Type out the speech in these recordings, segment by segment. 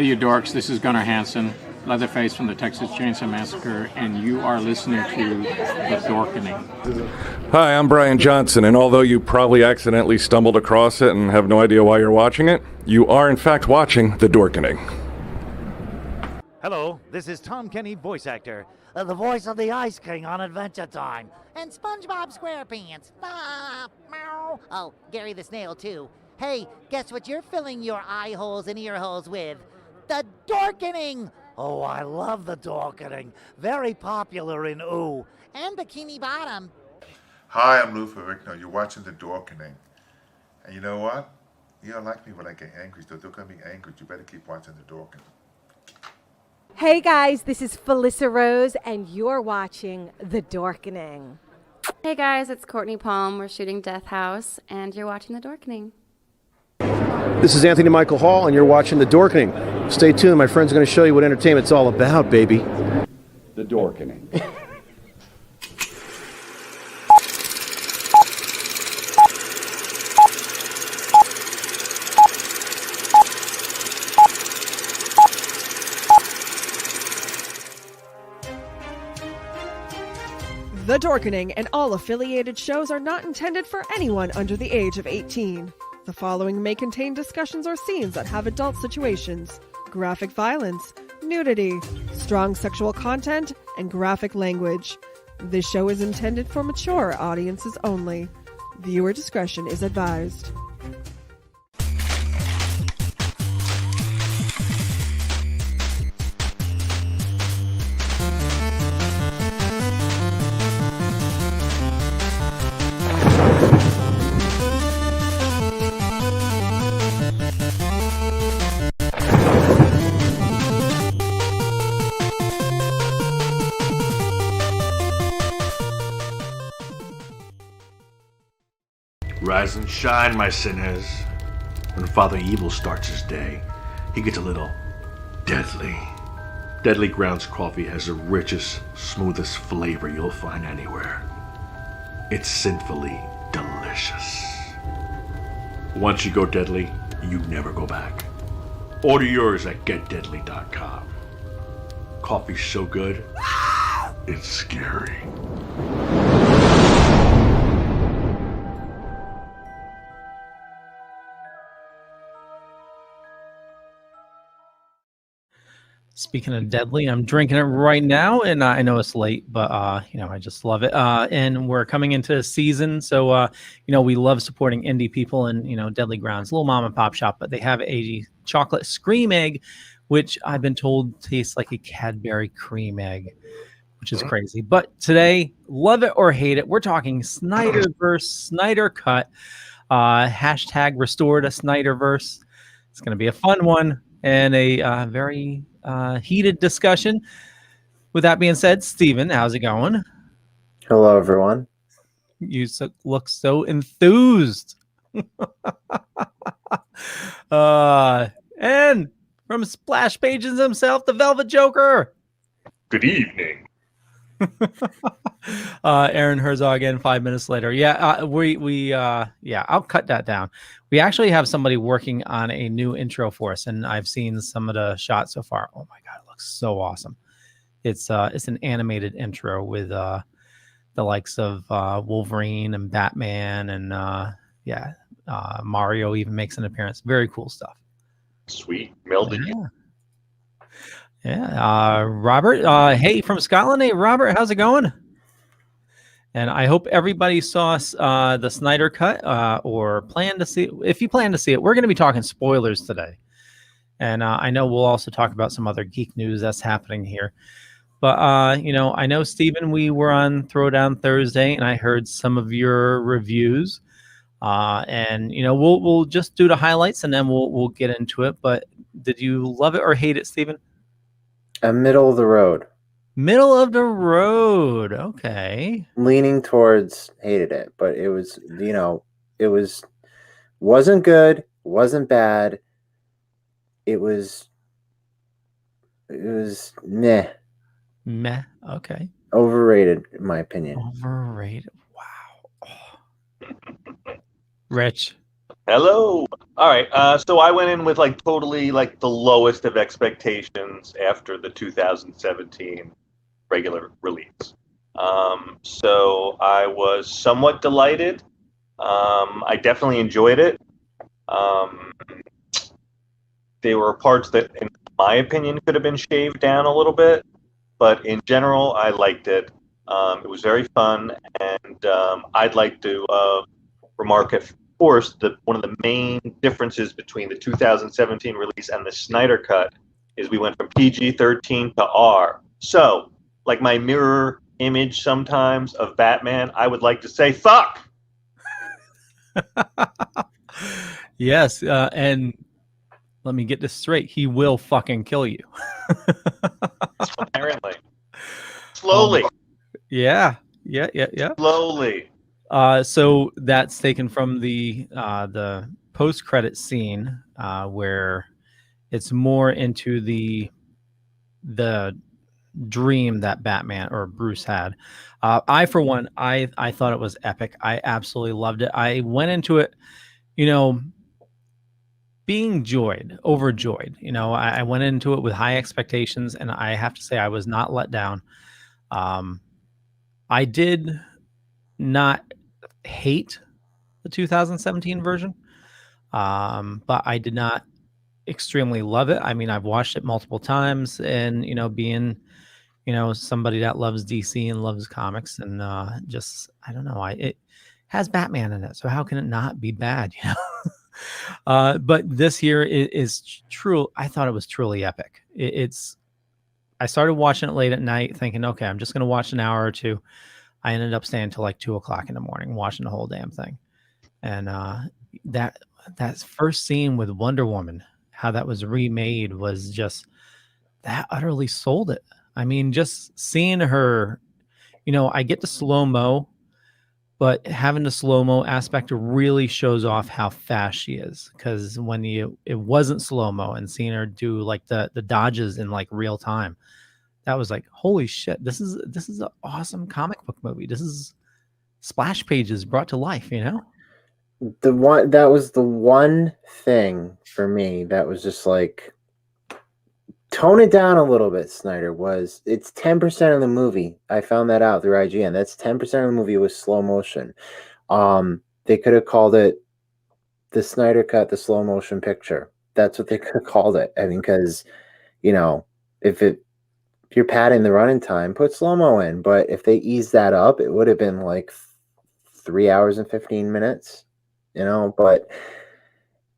Hey, you dorks, this is Gunnar Hansen, Leatherface from the Texas Chainsaw Massacre, and you are listening to The Dorkening. Hi, I'm Brian Johnson, and although you probably accidentally stumbled across it and have no idea why you're watching it, you are in fact watching The Dorkening. Hello, this is Tom Kenny, voice actor. The voice of the Ice King on Adventure Time. And SpongeBob SquarePants. Meow. Oh, Gary the Snail, too. Hey, guess what you're filling your eye holes and ear holes with? The Dorkening! Oh, I love the Dorkening. Very popular in Ooh. And Bikini Bottom. Hi, I'm Lou Ferrigno. You're watching The Dorkening. And you know what? You don't like me when I get angry, so don't get me angry. You better keep watching The Dorkening. Hey guys, this is Felissa Rose, and you're watching The Dorkening. Hey guys, it's Courtney Palm. We're shooting Death House, and you're watching The Dorkening. This is Anthony Michael Hall, and you're watching The Dorkening. Stay tuned. My friend's going to show you what entertainment's all about, baby. The Dorkening. The Dorkening and all affiliated shows are not intended for anyone under the age of 18. The following may contain discussions or scenes that have adult situations, graphic violence, nudity, strong sexual content, and graphic language. This show is intended for mature audiences only. Viewer discretion is advised. Rise and shine, my sinners. When Father Evil starts his day, he gets a little deadly. Deadly Grounds coffee has the richest, smoothest flavor you'll find anywhere. It's sinfully delicious. Once you go deadly, you never go back. Order yours at getdeadly.com. Coffee's so good, it's scary. Speaking of deadly, I'm drinking it right now, and I know it's late, but I just love it. And we're coming into a season, so we love supporting indie people, and Deadly Grounds, little mom and pop shop, but they have a chocolate scream egg, which I've been told tastes like a Cadbury cream egg, which is crazy. But today, love it or hate it, we're talking Snyderverse, Snyder Cut, hashtag restored a Snyderverse. It's going to be a fun one and a very heated discussion. With that being said, Steven, how's it going? Hello, everyone. You look so enthused. And from Splash Pages himself, the Velvet Joker. Good evening. Aaron Herzog again 5 minutes later. I'll cut that down. We actually have somebody working on a new intro for us, and I've seen some of the shots so far. Oh my god, it looks so awesome. It's an animated intro with the likes of Wolverine and Batman, and Mario even makes an appearance. Very cool stuff. Sweet. Melded. Yeah. Robert, hey, from Scotland. Hey, Robert, how's it going? And I hope everybody saw the Snyder Cut or plan to see it. If you plan to see it, we're going to be talking spoilers today. And I know we'll also talk about some other geek news that's happening here. But, I know, Steven, we were on Throwdown Thursday, and I heard some of your reviews. We'll just do the highlights, and then we'll get into it. But did you love it or hate it, Steven? Middle of the road. Middle of the road. Okay. Leaning towards hated it, but it was, wasn't good, wasn't bad. It was meh. Meh. Okay. Overrated, in my opinion. Overrated. Wow. Oh. Rich. Hello. All right. So I went in with like totally like the lowest of expectations after the 2017 regular release. So I was somewhat delighted. I definitely enjoyed it. Um, there were parts that, in my opinion, could have been shaved down a little bit, but in general, I liked it. It was very fun, and I'd like to remark, of course, that one of the main differences between the 2017 release and the Snyder Cut is we went from PG-13 to R. So, like my mirror image sometimes of Batman, I would like to say, fuck! Yes, and let me get this straight. He will fucking kill you. Apparently. Slowly. Yeah. Slowly. So that's taken from the post-credit scene where it's more into the dream that Batman or Bruce had. I, for one, I thought it was epic. I absolutely loved it. I went into it, being overjoyed. I went into it with high expectations, and I have to say I was not let down. I did not hate the 2017 version, but I did not extremely love it. I mean, I've watched it multiple times, and being somebody that loves DC and loves comics, and just I don't know, it has Batman in it, so how can it not be bad? But this here is true. I thought it was truly epic. I started watching it late at night, thinking, okay, I'm just going to watch an hour or two. I ended up staying till like 2:00 in the morning, watching the whole damn thing. And that first scene with Wonder Woman, how that was remade, was just that utterly sold it. I mean, just seeing her, I get the slow-mo, but having the slow-mo aspect really shows off how fast she is. Because when it wasn't slow-mo, and seeing her do like the dodges in like real time, that was like, holy shit, this is an awesome comic book movie. This is splash pages brought to life, That was the one thing for me that was just like, tone it down a little bit, Snyder. It's 10% of the movie. I found that out through IGN. That's 10% of the movie was slow motion. They could have called it the Snyder Cut, the slow motion picture. That's what they could have called it. I mean, because if you're padding the running time, put slow mo in. But if they eased that up, it would have been like 3 hours and 15 minutes. But.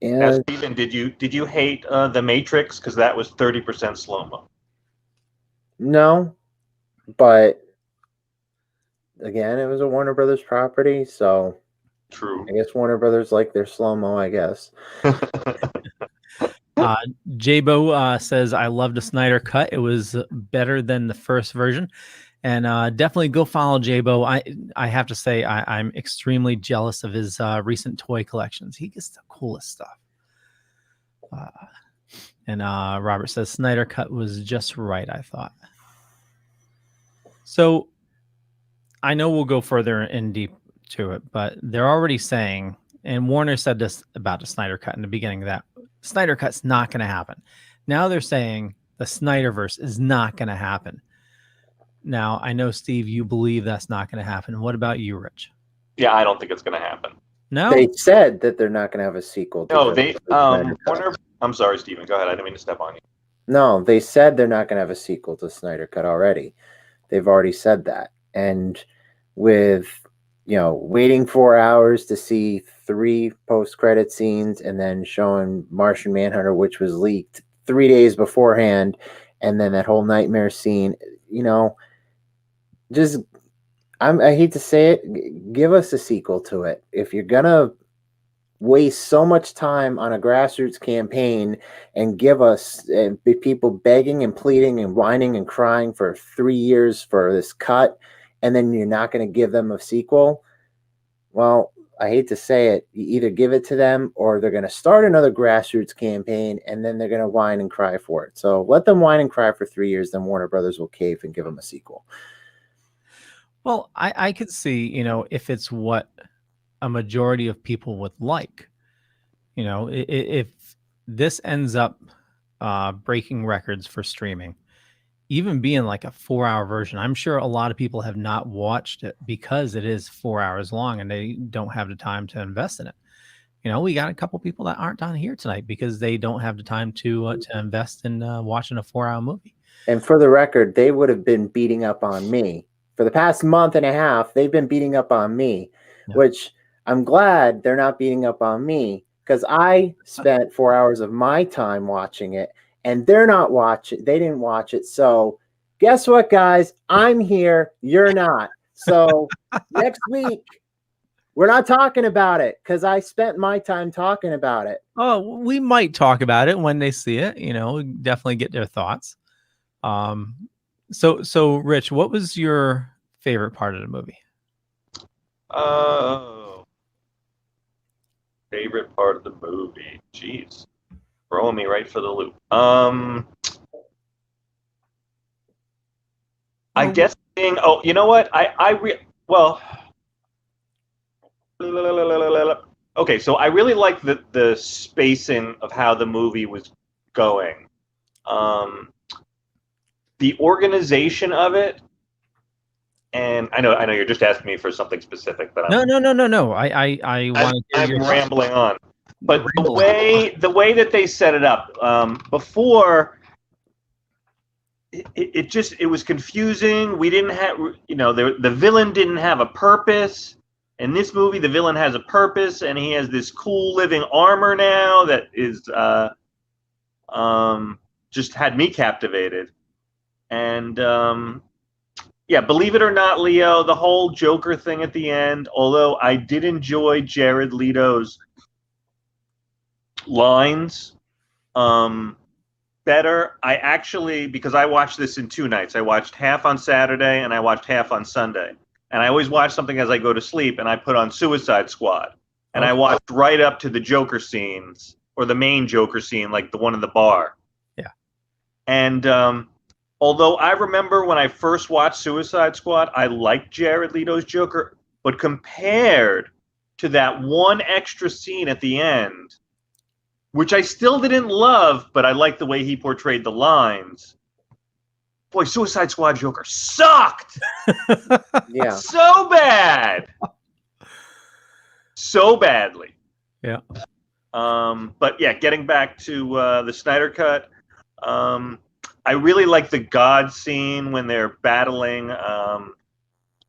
Yeah. Now, Steven, did you hate The Matrix because that was 30% slow mo? No, but again, it was a Warner Brothers property, so true. I guess Warner Brothers like their slow mo. I guess. Jabo says, "I loved the Snyder Cut. It was better than the first version." And definitely go follow Jabo. I have to say, I'm extremely jealous of his recent toy collections. He gets the coolest stuff. And Robert says, Snyder Cut was just right, I thought. So I know we'll go further in deep to it, but they're already saying, and Warner said this about the Snyder Cut in the beginning, that Snyder Cut's not going to happen. Now they're saying the Snyderverse is not going to happen. Now, I know, Steve, you believe that's not going to happen. What about you, Rich? Yeah, I don't think it's going to happen. No? They said that they're not going to have a sequel. No, Warner. I'm sorry, Steven. Go ahead. I didn't mean to step on you. No, they said they're not going to have a sequel to Snyder Cut already. They've already said that. And with, waiting 4 hours to see 3 post-credit scenes and then showing Martian Manhunter, which was leaked 3 days beforehand, and then that whole nightmare scene, I hate to say it, give us a sequel to it. If you're gonna waste so much time on a grassroots campaign and give us people begging and pleading and whining and crying for 3 years for this cut, and then you're not going to give them a sequel, well, I hate to say it, you either give it to them or they're going to start another grassroots campaign and then they're going to whine and cry for it. So let them whine and cry for 3 years, then Warner Brothers will cave and give them a sequel. Well, I could see, if it's what a majority of people would like. You know, if this ends up breaking records for streaming, even being like a 4-hour version, I'm sure a lot of people have not watched it because it is 4 hours long and they don't have the time to invest in it. You know, we got a couple people that aren't on here tonight because they don't have the time to invest in watching a 4-hour movie. And for the record, they would have been beating up on me for the past month and a half. They've been beating up on me, which I'm glad they're not beating up on me, because I spent 4 hours of my time watching it, and they're not watching. They didn't watch it. So guess what, guys? I'm here. You're not. So next week, we're not talking about it because I spent my time talking about it. Oh, we might talk about it when they see it. You know, definitely get their thoughts. So Rich, what was your favorite part of the movie? Favorite part of the movie. Jeez. Throwing me right for the loop. I guess being, oh, you know what? Okay, so I really like the spacing of how the movie was going. The organization of it, and I know you're just asking me for something specific, but No. I want to. I'm rambling on, but the way that they set it up before, it was confusing. We didn't have, the villain didn't have a purpose. In this movie, the villain has a purpose, and he has this cool living armor now that is just had me captivated. And believe it or not, Leo, the whole Joker thing at the end, although I did enjoy Jared Leto's lines better, I actually, because I watched this in 2 nights. I watched half on Saturday and I watched half on Sunday. And I always watch something as I go to sleep, and I put on Suicide Squad. And I watched right up to the Joker scenes, or the main Joker scene, like the one in the bar. Yeah. And although I remember when I first watched Suicide Squad, I liked Jared Leto's Joker, but compared to that one extra scene at the end, which I still didn't love, but I liked the way he portrayed the lines. Boy, Suicide Squad Joker sucked. Yeah. So bad. So badly. Yeah. But yeah, getting back to the Snyder Cut, I really like the God scene when they're battling a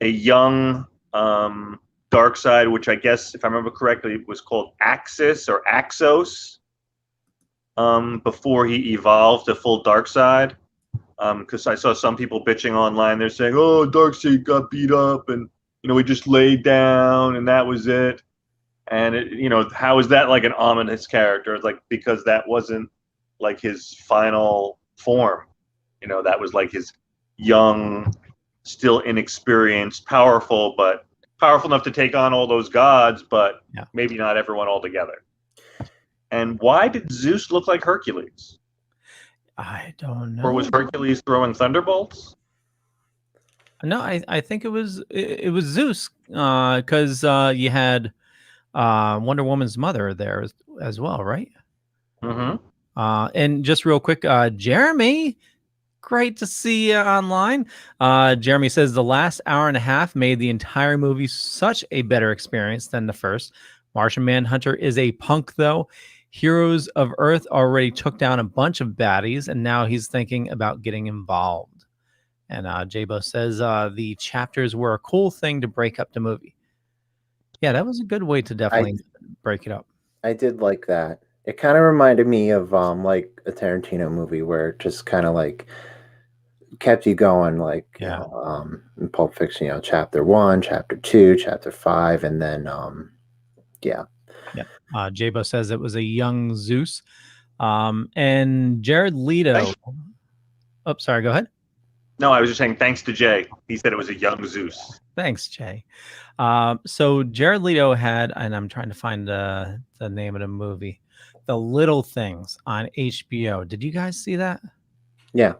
young Darkseid, which I guess, if I remember correctly, was called Axis or Axos, before he evolved to full Darkseid. Because I saw some people bitching online. They're saying, "Oh, Darkseid got beat up, and he just laid down, and that was it." And how is that like an ominous character? It's like, because that wasn't like his final form. That was like his young, still inexperienced, powerful, but powerful enough to take on all those gods, but maybe not everyone altogether. And why did Zeus look like Hercules? I don't know. Or was Hercules throwing thunderbolts? No, I think it was Zeus, because you had Wonder Woman's mother there as well, right? Mm-hmm. And just real quick, Jeremy, great to see you online. Jeremy says the last hour and a half made the entire movie such a better experience than the first. Martian Manhunter is a punk, though. Heroes of Earth already took down a bunch of baddies, and now he's thinking about getting involved. And Jabo says the chapters were a cool thing to break up the movie. Yeah, that was a good way to definitely break it up. I did like that. It kind of reminded me of like a Tarantino movie where it just kind of like kept you going, like in Pulp Fiction, chapter 1, chapter 2, chapter 5, and then Yeah. Jabo says it was a young Zeus. And Jared Leto. Oh, sorry, go ahead. No, I was just saying thanks to Jay. He said it was a young Zeus. Thanks, Jay. So Jared Leto had, and I'm trying to find the name of the movie, The Little Things on HBO. Did you guys see that? Yeah.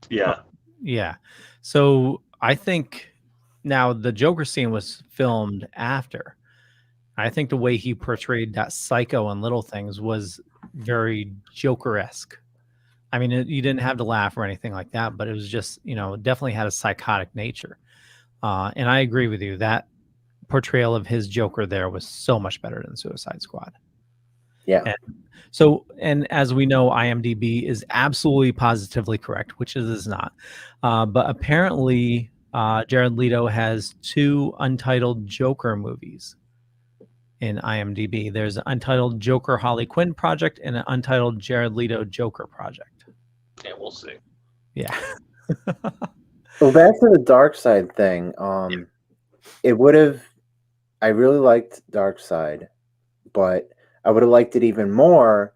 Yeah. Yeah. So I think now the Joker scene was filmed after. I think the way he portrayed that psycho and little things was very Joker-esque. I mean, you didn't have to laugh or anything like that, but it was just, definitely had a psychotic nature. And I agree with you. That portrayal of his Joker there was so much better than Suicide Squad. Yeah. And as we know, IMDb is absolutely positively correct, which it is not. But apparently, Jared Leto has 2 untitled Joker movies in IMDb. There's an untitled Joker Harley Quinn project and an untitled Jared Leto Joker project. Yeah, we'll see. Yeah. Well, back to the Dark Side thing. It would have. I really liked Dark Side, but I would have liked it even more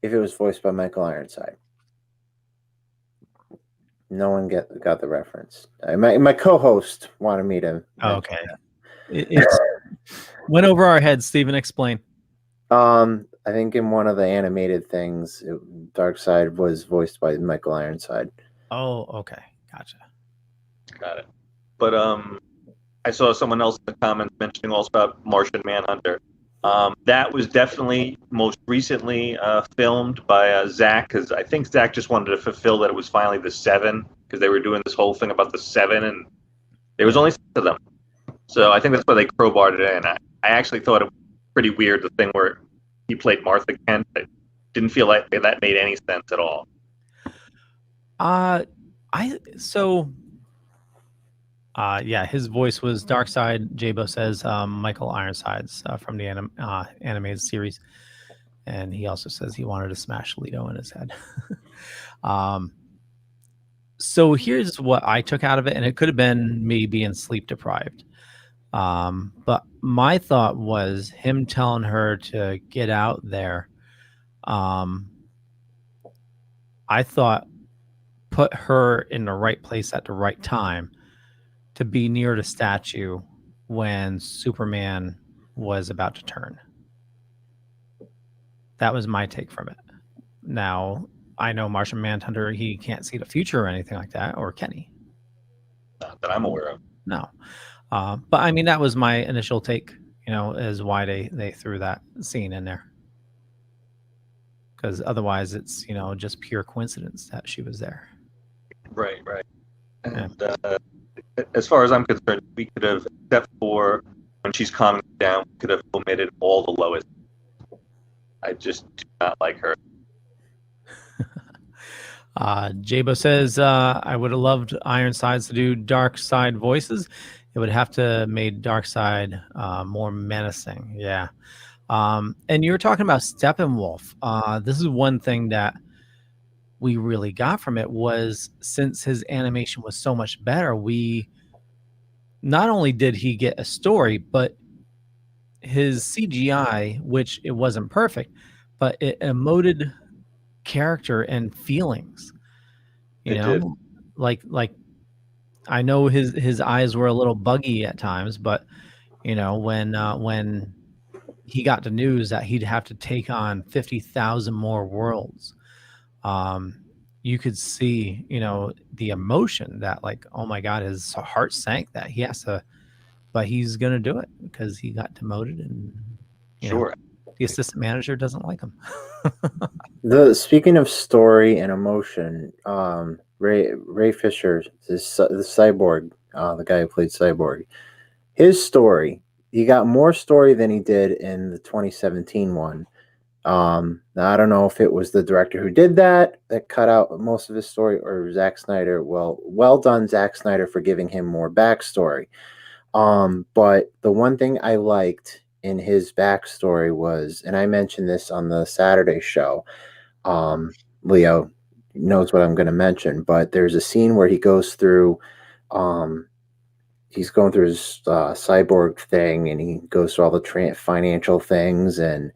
if it was voiced by Michael Ironside. No one got the reference. My co-host wanted me to. Okay. It's went over our heads. Steven, explain. I think in one of the animated things, Darkseid was voiced by Michael Ironside. Oh, okay, gotcha. Got it. But I saw someone else in the comments mentioning also about Martian Manhunter. That was definitely most recently filmed by Zack, because I think Zack just wanted to fulfill that it was finally the 7, because they were doing this whole thing about the 7, and there was only 6 of them. So I think that's why they crowbarred it in. I actually thought it was pretty weird, the thing where he played Martha Kent. It didn't feel like that made any sense at all. Yeah, his voice was Darkseid. Jabo says Michael Ironsides from the animated series, and he also says he wanted to smash Leto in his head. So here's what I took out of it, and it could have been me being sleep deprived. But my thought was him telling her to get out there. I thought put her in the right place at the right time to be near the statue when Superman was about to turn. That was my take from it. Now, I know Martian Manhunter, he can't see the future or anything like that, or can he? Not that I'm aware of. No. But I mean, that was my initial take, is why they threw that scene in there. Because otherwise it's, just pure coincidence that she was there. Right. And as far as I'm concerned, we could have, except for when she's calming down, we could have omitted all the Lois. I just do not like her. Jabo says, I would have loved Ironsides to do Darkseid voices. It would have to made Darkseid more menacing. Yeah. And you were talking about Steppenwolf. This is one thing that we really got from it was, since his animation was so much better, we not only did he get a story, but his CGI, which it wasn't perfect, but it emoted character and feelings. Did. Like I know his eyes were a little buggy at times, but when he got the news that he'd have to take on 50,000 more worlds, you could see, the emotion that, like, oh my God, his heart sank that he has to, but he's going to do it because he got demoted, and sure, the assistant manager doesn't like him. Speaking of story and emotion, Ray Fisher, the Cyborg, the guy who played Cyborg, his story, he got more story than he did in the 2017 one. Now, I don't know if it was the director who did that cut out most of his story, or Zack Snyder. Well done, Zack Snyder, for giving him more backstory. But the one thing I liked in his backstory was, and I mentioned this on the Saturday show, Leo knows what I'm going to mention, but there's a scene where he goes through, he's going through his cyborg thing, and he goes through all the financial things, and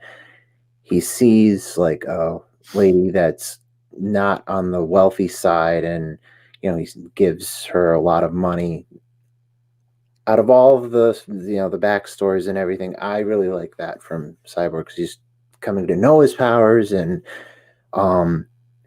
he sees like a lady that's not on the wealthy side, and he gives her a lot of money. Out of all of the the backstories and everything, I really like that from Cyborg, because he's coming to know his powers, and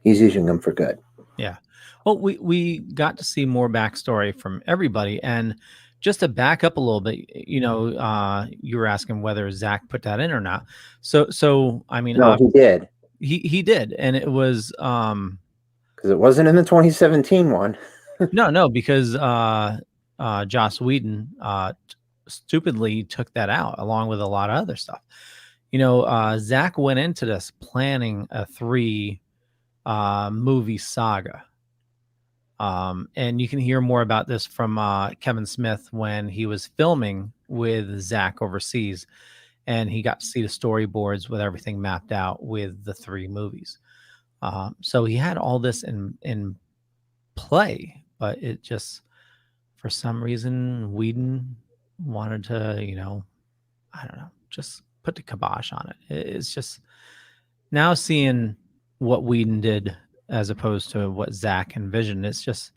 he's using them for good. Yeah. Well, we got to see more backstory from everybody, and just to back up a little bit, you were asking whether Zack put that in or not. So I mean, No, he did. He did, and it was because it wasn't in the 2017 one. no, because Joss Whedon stupidly took that out along with a lot of other stuff. Zack went into this planning a 3 movie saga. And you can hear more about this from Kevin Smith when he was filming with Zack overseas, and he got to see the storyboards with everything mapped out with the 3 movies. So he had all this in play, but it just, for some reason, Whedon wanted to, I don't know, just put the kibosh on it. It's just now seeing what Whedon did as opposed to what Zack envisioned. It's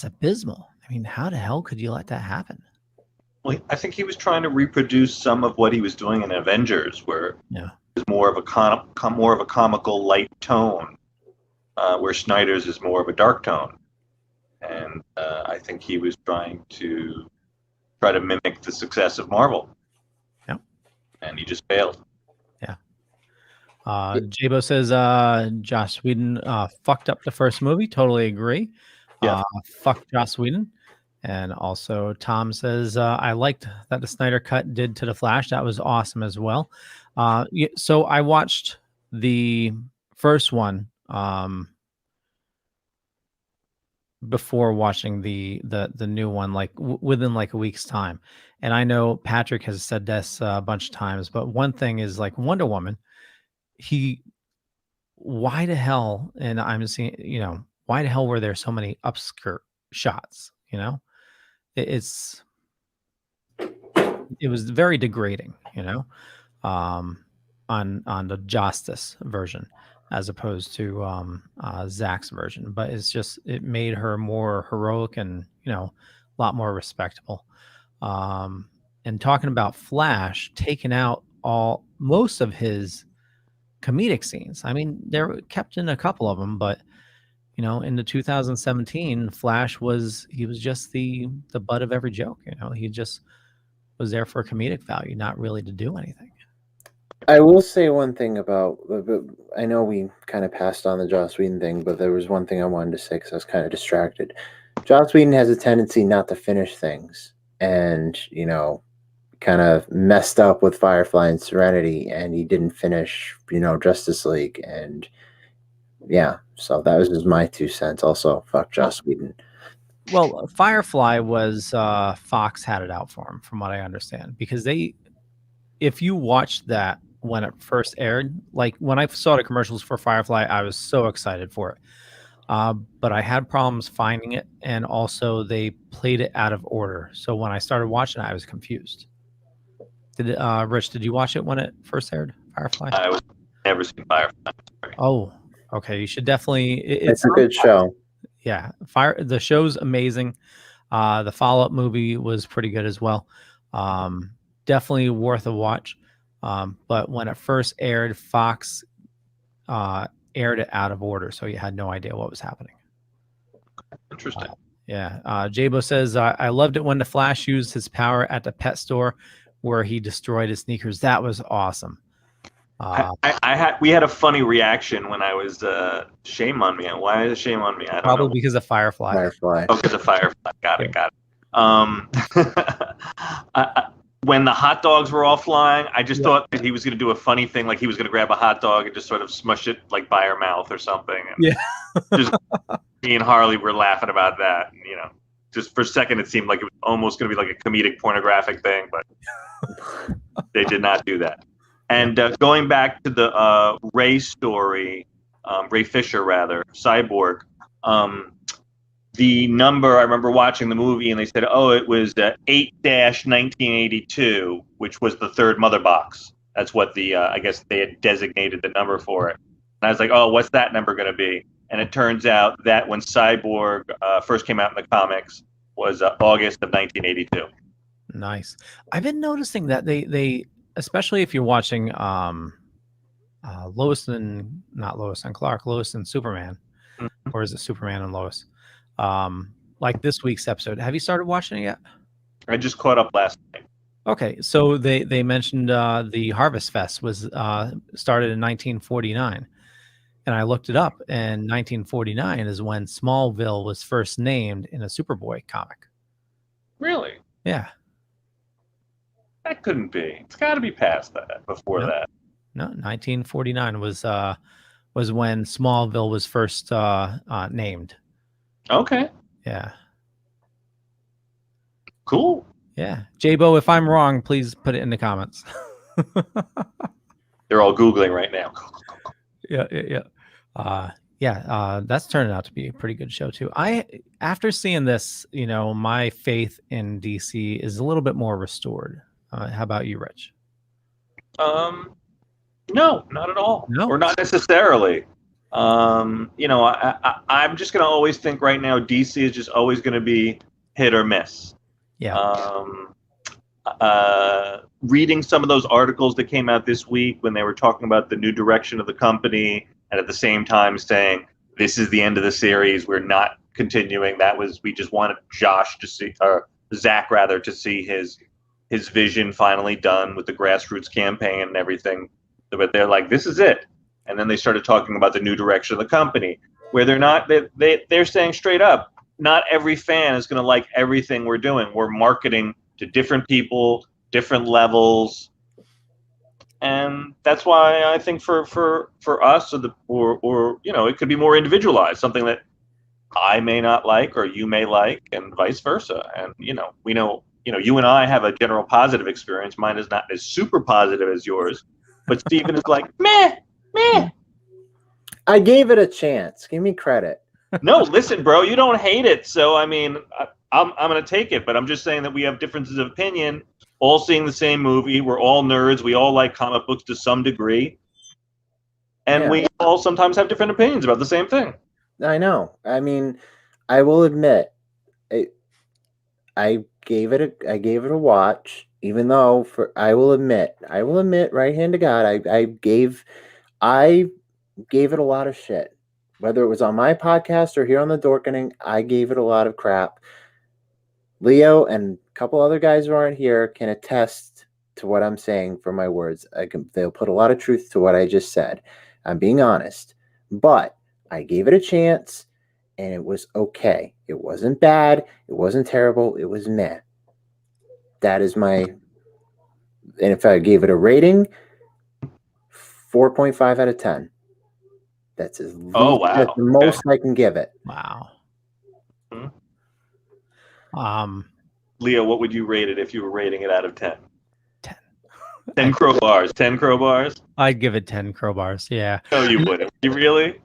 abysmal. I mean, how the hell could you let that happen? Well, I think he was trying to reproduce some of what he was doing in Avengers, where it was more of a comical light tone, where Snyder's is more of a dark tone. And I think he was trying to mimic the success of Marvel. Yeah. And he just failed. Yeah. Jabo says Joss Whedon fucked up the first movie. Totally agree. Fuck Joss Whedon. And also Tom says, I liked that the Snyder Cut did to the Flash. That was awesome as well. So I watched the first one before watching the new one, like within like a week's time. And I know Patrick has said this a bunch of times, but one thing is like Wonder Woman, why the hell, and I'm seeing, why the hell were there so many upskirt shots? It was very degrading, on the Justice version as opposed to Zack's version. But it made her more heroic and, a lot more respectable. And talking about Flash, taking out most of his comedic scenes. I mean, they're kept in a couple of them, but in the 2017 Flash he was just the butt of every joke. He just was there for comedic value, not really to do anything. I will say one thing about, I know we kind of passed on the Joss Whedon thing, but there was one thing I wanted to say because I was kind of distracted. Joss Whedon has a tendency not to finish things, and kind of messed up with Firefly and Serenity, and he didn't finish Justice League, and so that was just my 2 cents. Also, fuck Joss Whedon. Well, Firefly was Fox had it out for him, from what I understand, because if you watched that when it first aired, like when I saw the commercials for Firefly, I was so excited for it. But I had problems finding it, and also they played it out of order. So when I started watching it, I was confused. Rich, did you watch it when it first aired, Firefly? I was never seen Firefly. Oh, okay. You should definitely. It's a good show. Yeah, the show's amazing. The follow-up movie was pretty good as well. Definitely worth a watch. But when it first aired, Fox aired it out of order, so you had no idea what was happening. Interesting. Jabo says, I loved it when the Flash used his power at the pet store where he destroyed his sneakers. That was awesome. We had a funny reaction when I was shame on me. Why is it shame on me? I don't know. Probably because of Firefly. Oh, because of Firefly. Got it. When the hot dogs were all flying, I just thought that he was going to do a funny thing, like he was going to grab a hot dog and just sort of smush it like by her mouth or something. And just me and Harley were laughing about that. And, just for a second, it seemed like it was almost going to be like a comedic pornographic thing, but they did not do that. And going back to the Ray story, Ray Fisher rather, Cyborg, the number, I remember watching the movie and they said, it was 8-1982, which was the third mother box. That's what I guess they had designated the number for it. And I was like, what's that number going to be? And it turns out that when Cyborg first came out in the comics was August of 1982. Nice. I've been noticing that they especially if you're watching Lois and Clark, Lois and Superman, or is it Superman and Lois? Like this week's episode. Have you started watching it yet? I just caught up last night. Okay, so they mentioned the Harvest Fest was started in 1949, and I looked it up, and 1949 is when Smallville was first named in a Superboy comic. Really? Yeah. That couldn't be. It's got to be past that, before that. No, 1949 was when Smallville was first named. Okay. Yeah. Cool. Yeah. J-Bo, if I'm wrong, please put it in the comments. They're all Googling right now. Yeah. That's turning out to be a pretty good show too. After seeing this, my faith in DC is a little bit more restored. How about you, Rich? No, not at all. No, or not necessarily. I'm just going to always think right now DC is just always going to be hit or miss. Yeah. Reading some of those articles that came out this week when they were talking about the new direction of the company, and at the same time saying this is the end of the series, we're not continuing. We just wanted Josh to see, or Zack rather, to see his vision finally done with the grassroots campaign and everything. But they're like, this is it. And then they started talking about the new direction of the company, where they're saying straight up, not every fan is going to like everything we're doing. We're marketing to different people, different levels. And that's why I think for us, or it could be more individualized, something that I may not like or you may like, and vice versa. And we know you and I have a general positive experience. Mine is not as super positive as yours, but Steven is like meh. I gave it a chance. Give me credit. No, listen, bro, you don't hate it. So I mean, I'm going to take it, but I'm just saying that we have differences of opinion. All seeing the same movie. We're all nerds. We all like comic books to some degree. And we all sometimes have different opinions about the same thing. I know. I mean, I will admit, I gave it a watch, even though I will admit, right hand to God, I gave it a lot of shit. Whether it was on my podcast or here on the Dorkening, I gave it a lot of crap. Leo and a couple other guys who aren't here can attest to what I'm saying for my words. They'll put a lot of truth to what I just said. I'm being honest. But I gave it a chance, and it was okay. It wasn't bad. It wasn't terrible. It was meh. That is my... And if I gave it a rating, 4.5 out of 10. That's as that's the most I can give it. Wow. Leo, what would you rate it if you were rating it out of 10? 10. 10 crowbars. 10 crowbars? I'd give it 10 crowbars. Yeah. No, you wouldn't. You really?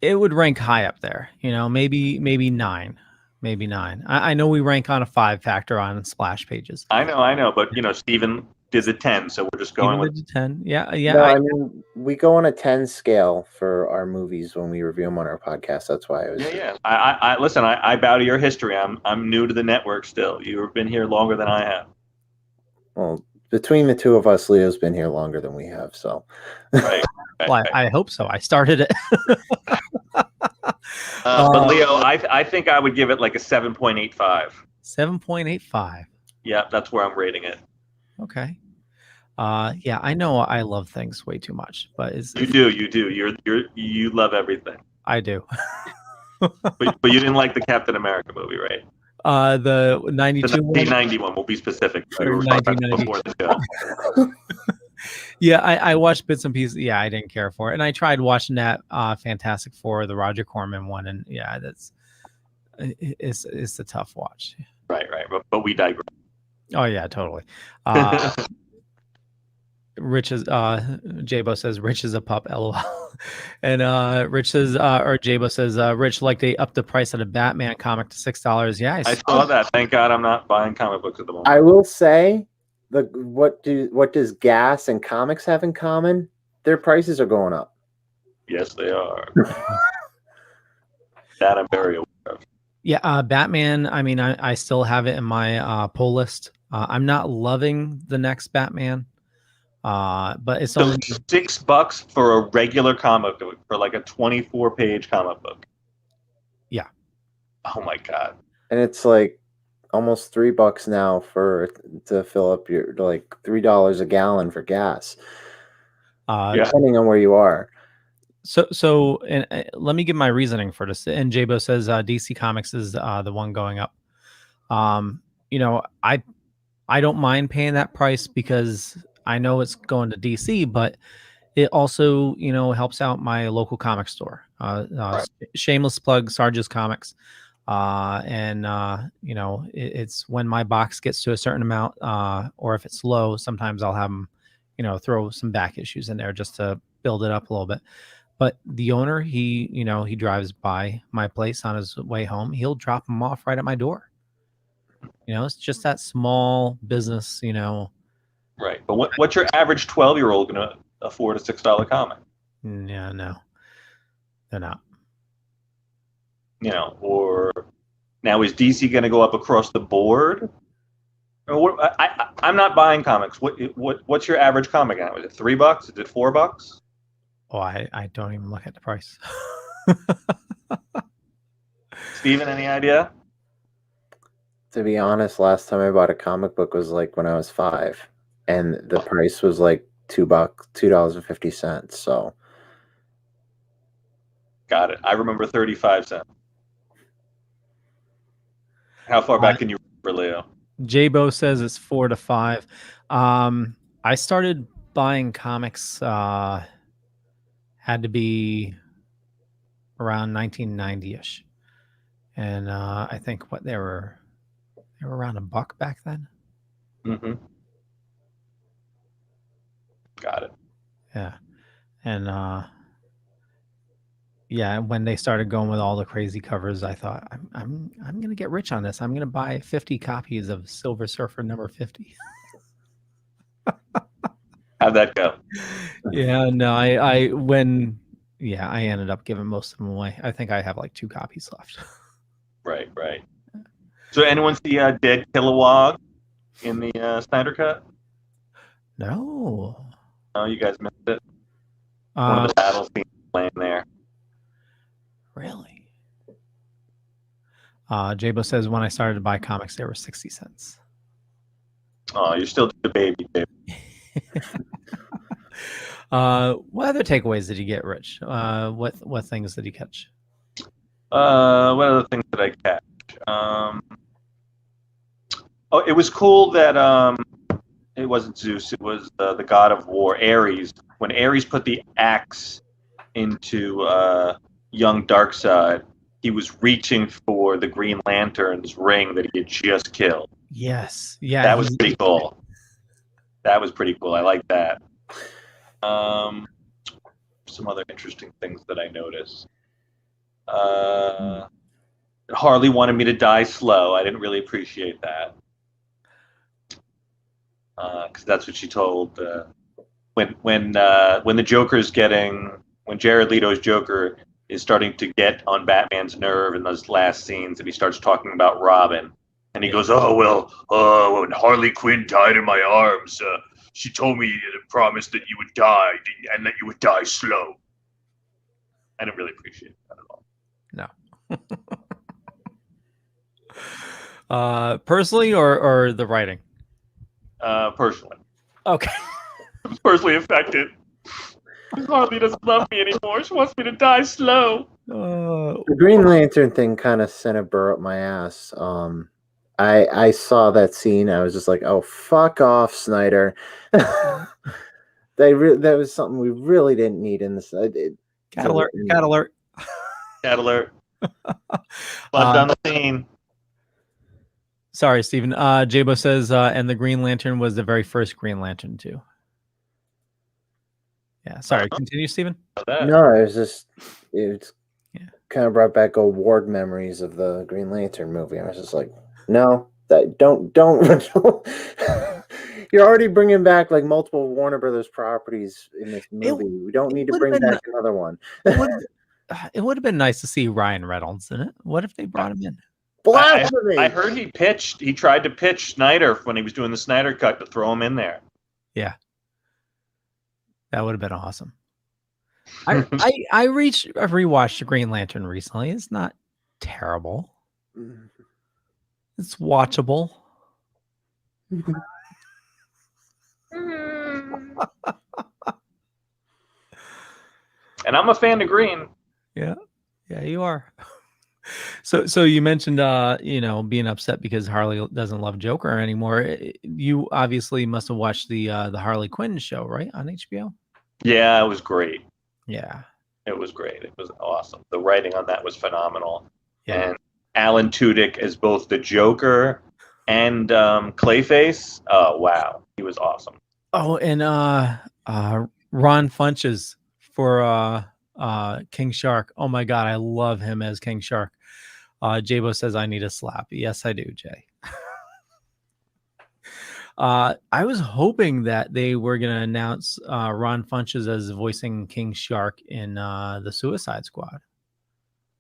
It would rank high up there. Maybe 9. Maybe 9. I know we rank on a 5 factor on splash pages. I know, but Steven did the 10, so we're just going with 10. Yeah. No, I mean, we go on a 10 scale for our movies when we review them on our podcast. That's why I was. Yeah. I listen. I bow to your history. I'm new to the network still. You've been here longer than I have. Well, between the two of us, Leo's been here longer than we have. So. Right. Well, I hope so. I started it. But Leo, I think I would give it like a 7.85. 7.85. Yeah, that's where I'm rating it. Okay. Yeah, I know I love things way too much, but you do. You love everything. I do. but you didn't like the Captain America movie, right? The 92 the 1991. We'll be specific. We were talking about before the show. Yeah, I watched bits and pieces. Yeah, I didn't care for it, and I tried watching that Fantastic Four, the Roger Corman one, and yeah, it's a tough watch. Right, but we digress. Oh yeah, totally. Rich is J-Bo says Rich is a pup, lol. And Rich says or J-Bo says Rich, like they upped the price of the Batman comic to $6. Yeah, I saw that. Thank God I'm not buying comic books at the moment. I will say what does gas and comics have in common? Their prices are going up. Yes, they are. That I'm very aware of. Yeah, Batman. I mean, I still have it in my pull list. I'm not loving the next Batman. But it's So only $6 for a regular comic book, for like a 24-page comic book. Yeah. Oh my god. And it's like almost $3 now to fill up your, like $3 a gallon for gas. Depending on where you are. So, and let me give my reasoning for this. And Jabo says DC Comics is the one going up. You know, I don't mind paying that price because I know it's going to DC, but it also, you know, helps out my local comic store. Shameless plug, Sarge's Comics. And you know, it's when my box gets to a certain amount, or if it's low, sometimes I'll have them, you know, throw some back issues in there just to build it up a little bit. But the owner, you know, he drives by my place on his way home. He'll drop them off right at my door. You know, it's just that small business, you know. Right. But what's your average 12-year-old going to afford a $6 comic? Yeah, no. They're not. You know, or now is DC going to go up across the board? I'm not buying comics. What's your average comic now? Is it $3? Is it $4? Oh, I don't even look at the price. Steven, any idea? To be honest, last time I bought a comic book was like when I was 5, and the price was like $2.50. So, got it. I remember 35 cents. How far back can you remember, Leo? Jabo says it's 4 to 5. I started buying comics. Had to be around 1990-ish, and I think they were around $1 back then. Mm-hmm. Got it. Yeah, and yeah, when they started going with all the crazy covers, I thought I'm gonna get rich on this. I'm gonna buy 50 copies of Silver Surfer number 50. How'd that go? Yeah, no, I ended up giving most of them away. I think I have like 2 copies left. Right. So anyone see Dead Kilowog in the Snyder Cut? No. Oh, you guys missed it. One of the battle scenes playing there. Really? Jabo says when I started to buy comics, they were 60 cents. Oh, you're still the baby. What other takeaways did you get, Rich? What things did you catch? What other things did I catch? It was cool that it wasn't Zeus. It was the god of war, Ares. When Ares put the axe into young Darkseid, he was reaching for the Green Lantern's ring that he had just killed. Yes. Yeah. That was pretty cool. That was pretty cool. I like that. Some other interesting things that I noticed. Harley wanted me to die slow. I didn't really appreciate that. Because that's what she told when the Joker's when Jared Leto's Joker is starting to get on Batman's nerve in those last scenes, and he starts talking about Robin, and he goes, "Oh well, when Harley Quinn died in my arms, she told me to promise that you would die and that you would die slow." I didn't really appreciate that at all. No. Personally, or the writing? Personally. Okay. I was personally affected. Harley doesn't love me anymore. She wants me to die slow. The Green Lantern thing kind of sent a burr up my ass. I saw that scene. I was just like, "Oh, fuck off, Snyder." That was something we really didn't need in this. Cat alert! Cat alert! Cat alert! Blood on the scene. Sorry, Stephen. Jabo says, and the Green Lantern was the very first Green Lantern too. Yeah. Sorry. Continue, Stephen. No, it's kind of brought back old Ward memories of the Green Lantern movie. I was just like, no, don't. You're already bringing back like multiple Warner Brothers properties in this movie. We don't need to bring back another one. It would have been nice to see Ryan Reynolds in it. What if they brought him in? Blasphemy! I heard he tried to pitch Snyder when he was doing the Snyder Cut to throw him in there. Yeah. That would have been awesome. I rewatched the Green Lantern recently. It's not terrible. It's watchable. And I'm a fan of Green. Yeah, you are. So you mentioned being upset because Harley doesn't love Joker anymore. You obviously must have watched the Harley Quinn show, right, on HBO? Yeah, it was great. Yeah, it was great. It was awesome. The writing on that was phenomenal. Yeah. And Alan Tudyk as both the Joker and Clayface. Oh wow, he was awesome. Oh, and Ron Funches for King Shark. Oh my God, I love him as King Shark. Jabo says I need a slap. Yes, I do, Jay. I was hoping that they were going to announce Ron Funches as voicing King Shark in the Suicide Squad.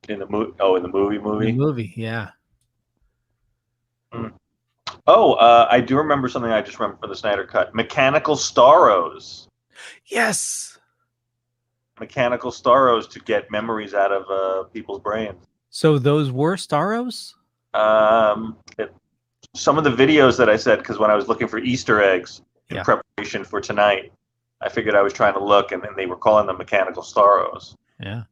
In the movie? Oh, in the movie? The movie, yeah. Oh, I do remember something I just remember from the Snyder Cut. Mechanical Starros. Yes. Mechanical Starros to get memories out of people's brains. So those were Starros? Some of the videos that I said, because when I was looking for Easter eggs in preparation for tonight, I figured I was trying to look, and then they were calling them Mechanical Starros. Yeah.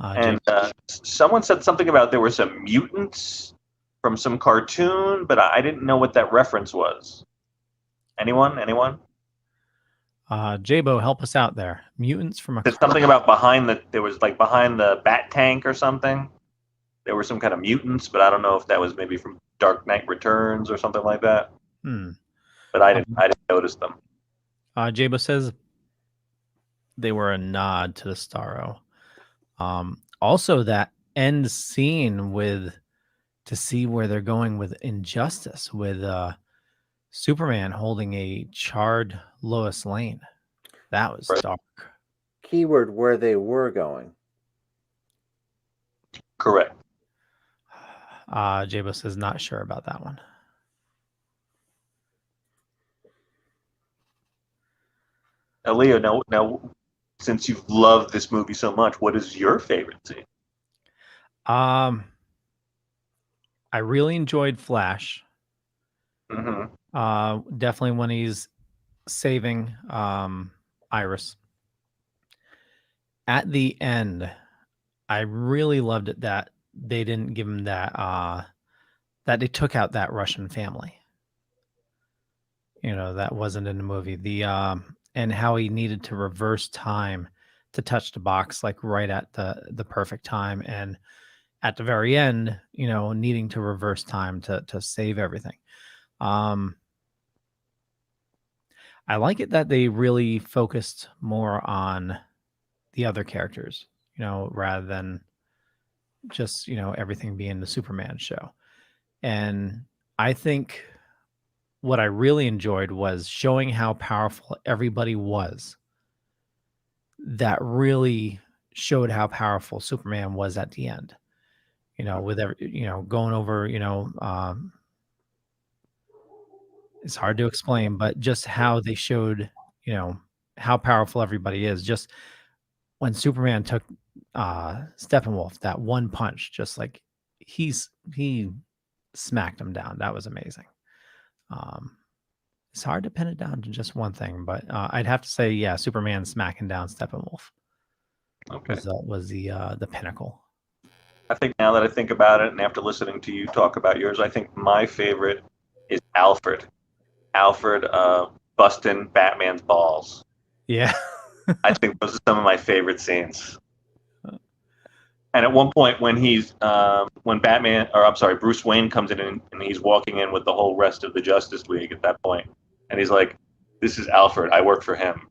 And someone said something about there were some mutants from some cartoon, but I didn't know what that reference was. Anyone? Jabo, help us out there. Mutants from a There's something about behind the bat tank or something. There were some kind of mutants, but I don't know if that was maybe from Dark Knight Returns or something like that. But I didn't notice them. Jabo says they were a nod to the Starro. Also, that end scene to see where they're going with Injustice, with Superman holding a charred Lois Lane. That was dark. Keyword, where they were going. Correct. Jabo says not sure about that one. Leo, now, since you've loved this movie so much, what is your favorite scene? I really enjoyed Flash. Definitely when he's saving Iris. At the end, I really loved it that they didn't give him that they took out that Russian family. That wasn't in the movie. And how he needed to reverse time to touch the box like right at the perfect time, and at the very end, needing to reverse time to save everything. I like it that they really focused more on the other characters, rather than just, everything being the Superman show. And I think what I really enjoyed was showing how powerful everybody was. That really showed how powerful Superman was at the end. With going over, it's hard to explain, but just how they showed, how powerful everybody is. Just when Superman took Steppenwolf, that one punch, just like he smacked him down. That was amazing. It's hard to pin it down to just one thing, but I'd have to say, yeah, Superman smacking down Steppenwolf was the pinnacle. I think now that I think about it, and after listening to you talk about yours, I think my favorite is Alfred. Alfred busting Batman's balls. Yeah. I think those are some of my favorite scenes. And at one point when Bruce Wayne comes in and he's walking in with the whole rest of the Justice League at that point, and he's like, "This is Alfred. I work for him."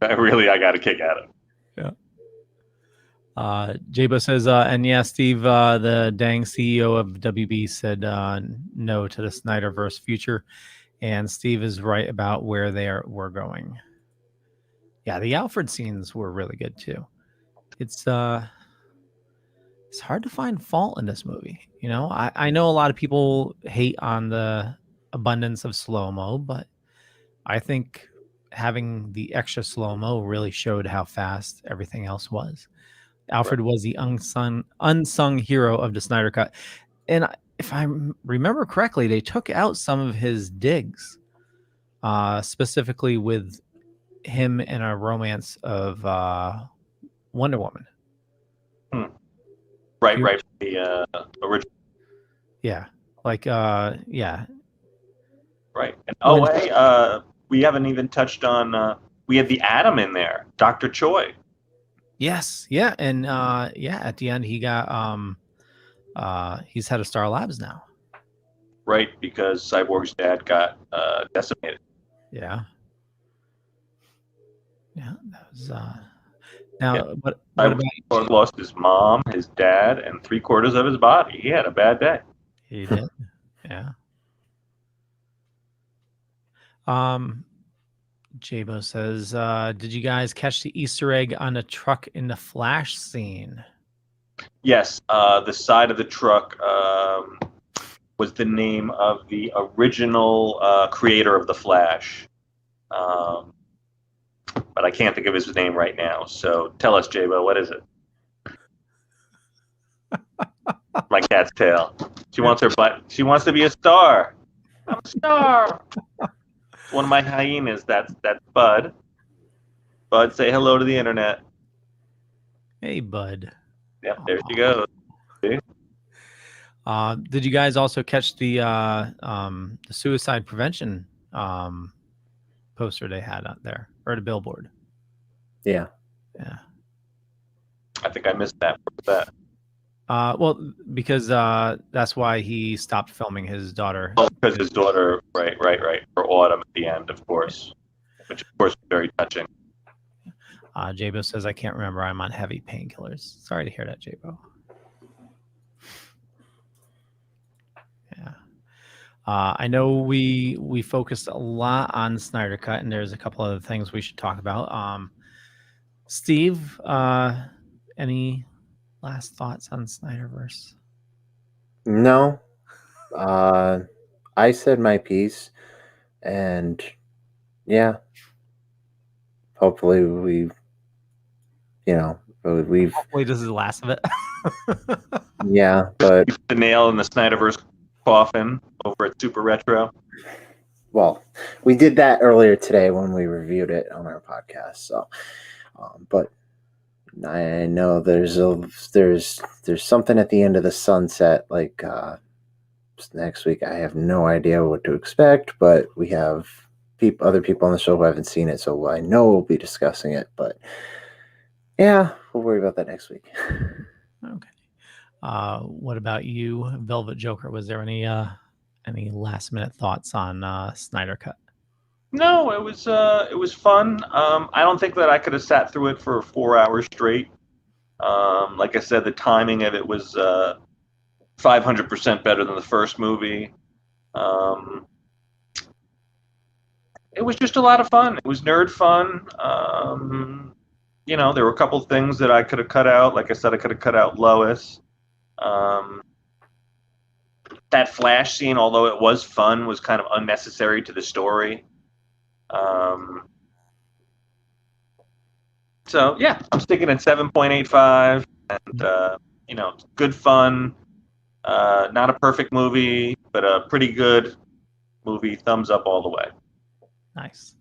I got a kick at it. Yeah. Jabo says, and yeah, Steve, the dang CEO of WB said no to the Snyderverse future, and Steve is right about where we're going. Yeah, the Alfred scenes were really good too. It's hard to find fault in this movie. I know a lot of people hate on the abundance of slow-mo, but I think having the extra slow-mo really showed how fast everything else was. Alfred was the unsung hero of the Snyder Cut. And if I remember correctly, they took out some of his digs, specifically with him in a romance of Wonder Woman. Right. The original. Yeah. Like, yeah. Right. And we haven't even touched on, we had the Atom in there, Dr. Choi. Yes. Yeah. And at the end he got he's head of Star Labs now. Right, because Cyborg's dad got decimated. Yeah. Yeah, that was now Yeah. what about Cyborg lost his mom, his dad, and 3/4 of his body. He had a bad day. he did? Yeah. Jabo says, did you guys catch the Easter egg on the truck in the Flash scene? Yes, the side of the truck was the name of the original creator of the Flash, but I can't think of his name right now. So tell us, Jabo, what is it? My cat's tail. She wants She wants to be a star. I'm a star. One of my hyenas. That's Bud. Bud, say hello to the internet. Hey, Bud. Yep, there she goes. See? Did you guys also catch the suicide prevention poster they had out there, or the billboard? Yeah. Yeah. I think I missed that. What's that? Well, because that's why he stopped filming his daughter. Oh, because his daughter, right, for Autumn at the end, of course, which of course was very touching. Jabo says, I can't remember. I'm on heavy painkillers. Sorry to hear that, Jabo. Yeah. I know we focused a lot on Snyder Cut, and there's a couple other things we should talk about. Steve, any last thoughts on Snyderverse? No. I said my piece, and yeah. Hopefully we've Hopefully this is the last of it. yeah, but the nail in the Snyderverse coffin over at Super Retro. Well, we did that earlier today when we reviewed it on our podcast. So, but I know there's something at the end of the sunset. Like next week, I have no idea what to expect. But we have other people on the show who haven't seen it, so I know we'll be discussing it. But yeah, we'll worry about that next week. Okay. What about you, Velvet Joker? Was there any last minute thoughts on Snyder Cut? No, it was fun. I don't think that I could have sat through it for 4 hours straight. Like I said, the timing of it was 500% better than the first movie. It was just a lot of fun. It was nerd fun. There were a couple things that I could have cut out. Like I said, I could have cut out Lois. That Flash scene, although it was fun, was kind of unnecessary to the story. So yeah, I'm sticking at 7.85, and good fun. Not a perfect movie, but a pretty good movie. Thumbs up all the way. Nice.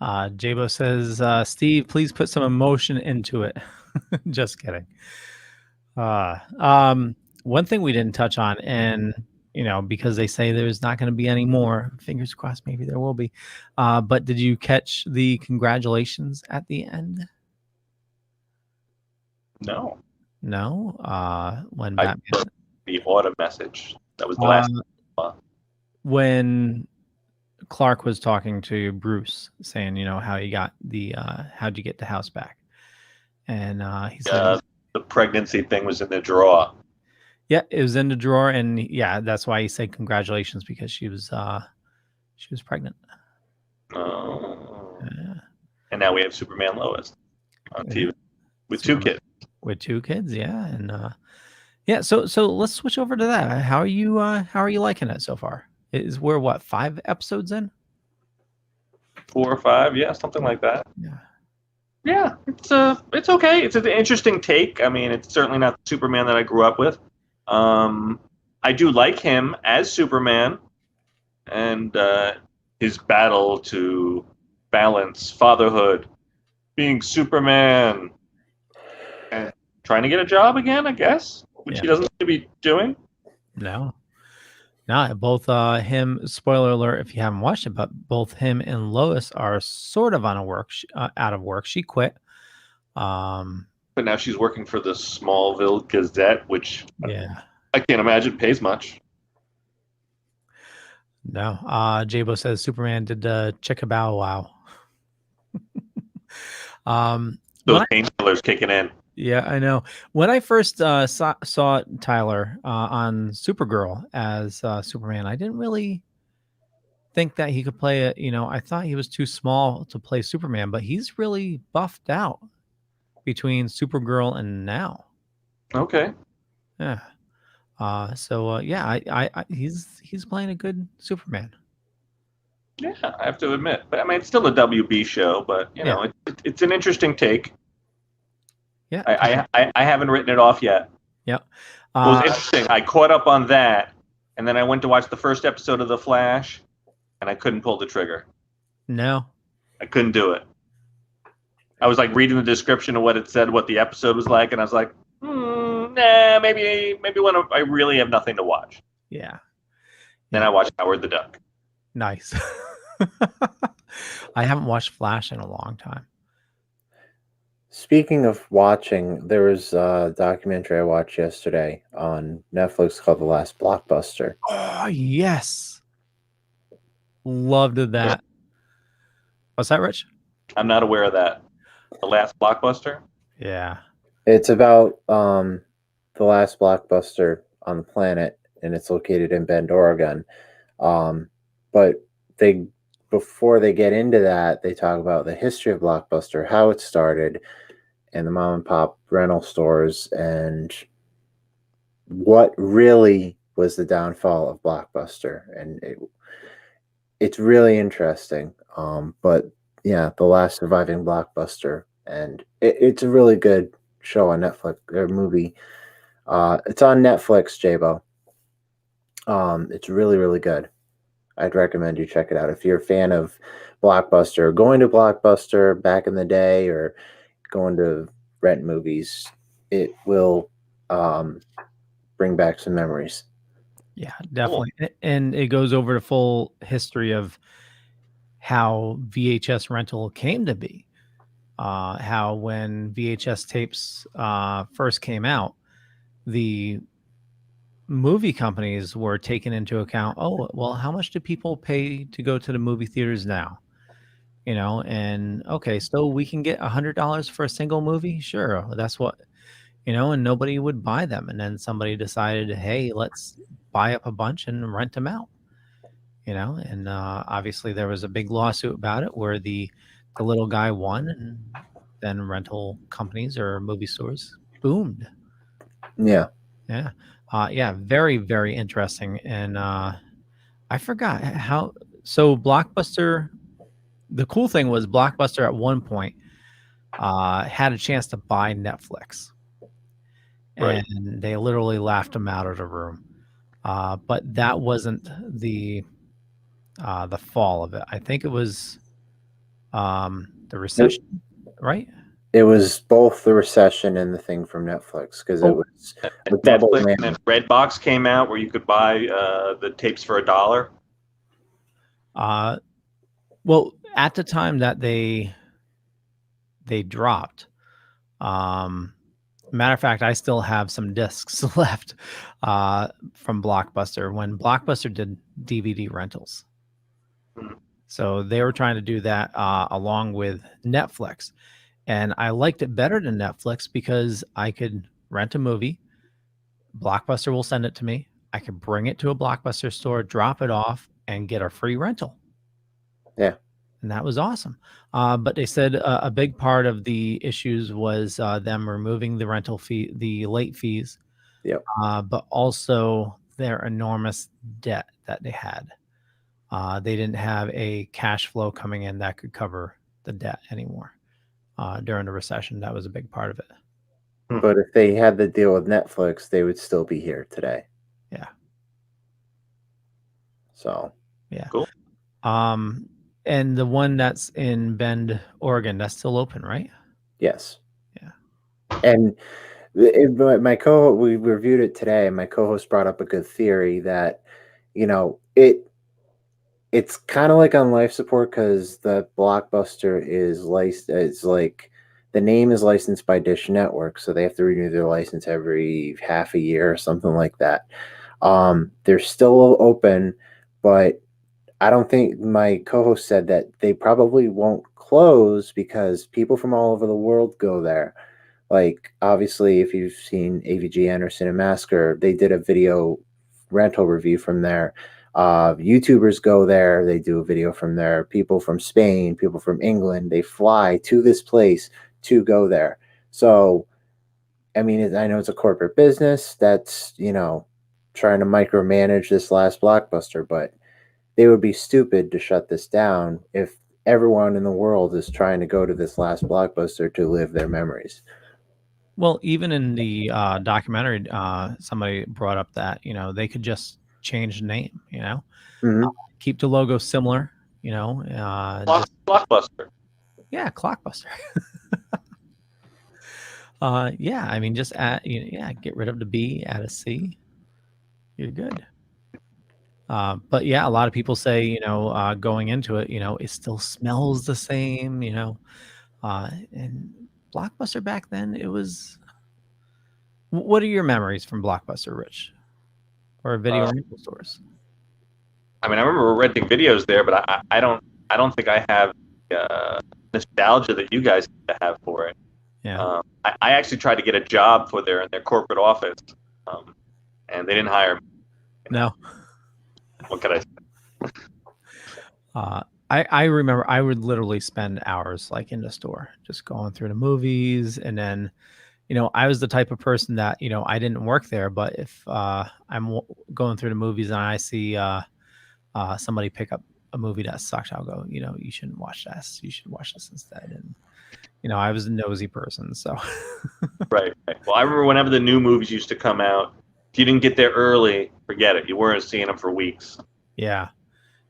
Jabo says, Steve, please put some emotion into it. Just kidding. One thing we didn't touch on, and because they say there's not going to be any more, fingers crossed, maybe there will be. But did you catch the congratulations at the end? No. When I put the Autumn message. That was the last one. When Clark was talking to Bruce, saying, how he got how'd you get the house back? And he said the pregnancy thing was in the drawer. Yeah, it was in the drawer, and yeah, that's why he said congratulations, because she was pregnant. Oh. Yeah. And now we have Superman Lois on TV with Superman. 2 kids. With 2 kids, yeah, and yeah. So let's switch over to that. How are you liking it so far? We're what, 5 episodes in? 4 or 5, yeah, something like that. Yeah. Yeah, it's okay. It's an interesting take. I mean, it's certainly not the Superman that I grew up with. I do like him as Superman, and his battle to balance fatherhood, being Superman, and trying to get a job again, I guess, which he doesn't seem to be doing. No. No, both him, spoiler alert if you haven't watched it, but both him and Lois are sort of on a out of work. She quit. But now she's working for the Smallville Gazette, which I can't imagine pays much. No. Jabo says Superman did Chicka Bow Wow. Those painkillers kicking in. Yeah, I know. When I first saw Tyler on Supergirl as Superman, I didn't really think that he could play it. I thought he was too small to play Superman, but he's really buffed out between Supergirl and now. Okay. Yeah. He's playing a good Superman. Yeah, I have to admit. But I mean, it's still a WB show, but you know, it's an interesting take. Yeah, I haven't written it off yet. Yep. It was interesting. I caught up on that, and then I went to watch the first episode of The Flash, and I couldn't pull the trigger. No. I couldn't do it. I was like reading the description of what it said, what the episode was like, and I was like, nah, maybe when I really have nothing to watch. Yeah. Then I watched Howard the Duck. Nice. I haven't watched Flash in a long time. Speaking of watching, there was a documentary I watched yesterday on Netflix called The Last Blockbuster. Oh, yes. Loved that. What's that, Rich? I'm not aware of that. The Last Blockbuster? Yeah. It's about the last blockbuster on the planet, and it's located in Bend, Oregon. But before they get into that, they talk about the history of Blockbuster, how it started, and the mom and pop rental stores, and what really was the downfall of Blockbuster. And it's really interesting. But yeah, the last surviving Blockbuster, and it's a really good show on Netflix, or movie. It's on Netflix, Jabo. It's really, really good. I'd recommend you check it out if you're a fan of Blockbuster, going to Blockbuster back in the day, or going to rent movies. It will bring back some memories. Yeah, definitely. Cool. And it goes over the full history of how VHS rental came to be. How when VHS tapes first came out, the movie companies were taken into account. Oh, well, how much do people pay to go to the movie theaters now? And okay, so we can get $100 for a single movie. Sure. That's what, and nobody would buy them. And then somebody decided, hey, let's buy up a bunch and rent them out, and obviously there was a big lawsuit about it where the little guy won, and then rental companies or movie stores boomed. Yeah. Yeah. Very, very interesting. And I forgot how. So Blockbuster, the cool thing was Blockbuster at one point had a chance to buy Netflix, and they literally laughed them out of the room. But that wasn't the fall of it. I think it was the recession, right? It was both the recession and the thing from Netflix, because it was a double Netflix, whammy. and then Redbox came out where you could buy the tapes for $1. Well, at the time that they dropped, matter of fact, I still have some discs left from Blockbuster when Blockbuster did DVD rentals. So they were trying to do that along with Netflix. And I liked it better than Netflix because I could rent a movie. Blockbuster will send it to me. I could bring it to a Blockbuster store, drop it off, and get a free rental. Yeah. And that was awesome. But they said a big part of the issues was them removing the rental fee, the late fees. Yep. But also their enormous debt that they had. They didn't have a cash flow coming in that could cover the debt anymore. During the recession, that was a big part of it. But if they had the deal with Netflix, they would still be here today. Yeah. So. Yeah. Cool. And the one that's in Bend, Oregon, that's still open, right? Yes. Yeah. And we reviewed it today, and my co-host brought up a good theory that, it's kind of like on life support because the Blockbuster is licensed. It's like the name is licensed by Dish Network, so they have to renew their license every half a year or something like that. They're still open, but I don't think, my co-host said that they probably won't close because people from all over the world go there. Like, obviously, if you've seen AVGN or Cinemasker, they did a video rental review from there. YouTubers go there. They do a video from there. People from Spain, people from England, they fly to this place to go there. So, I mean, I know it's a corporate business that's, trying to micromanage this last Blockbuster, but they would be stupid to shut this down if everyone in the world is trying to go to this last Blockbuster to live their memories. Well, even in the documentary, somebody brought up that, they could just change the name, keep the logo similar, Blockbuster. Yeah, Clockbuster. Yeah, I mean, just add, get rid of the B, add a C. You're good. But yeah, a lot of people say, going into it, it still smells the same, and Blockbuster back then, it was. What are your memories from Blockbuster, Rich, or video rental stores? I mean, I remember renting videos there, but I don't think I have nostalgia that you guys have for it. Yeah. I actually tried to get a job in their corporate office, and they didn't hire me. No. What could I say? I remember I would literally spend hours like in the store, just going through the movies, and then, I was the type of person that, I didn't work there, but if I'm going through the movies and I see somebody pick up a movie that sucked, I'll go, you shouldn't watch this. You should watch this instead. And, I was a nosy person, so. Right. Well, I remember whenever the new movies used to come out, if you didn't get there early, forget it. You weren't seeing them for weeks. Yeah.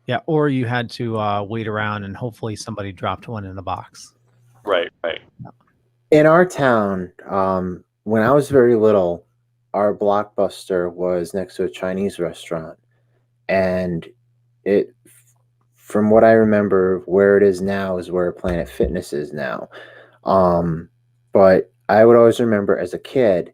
Yeah. Or you had to wait around and hopefully somebody dropped one in the box. Right. In our town, when I was very little, our Blockbuster was next to a Chinese restaurant. And from what I remember, where it is now is where Planet Fitness is now. But I would always remember as a kid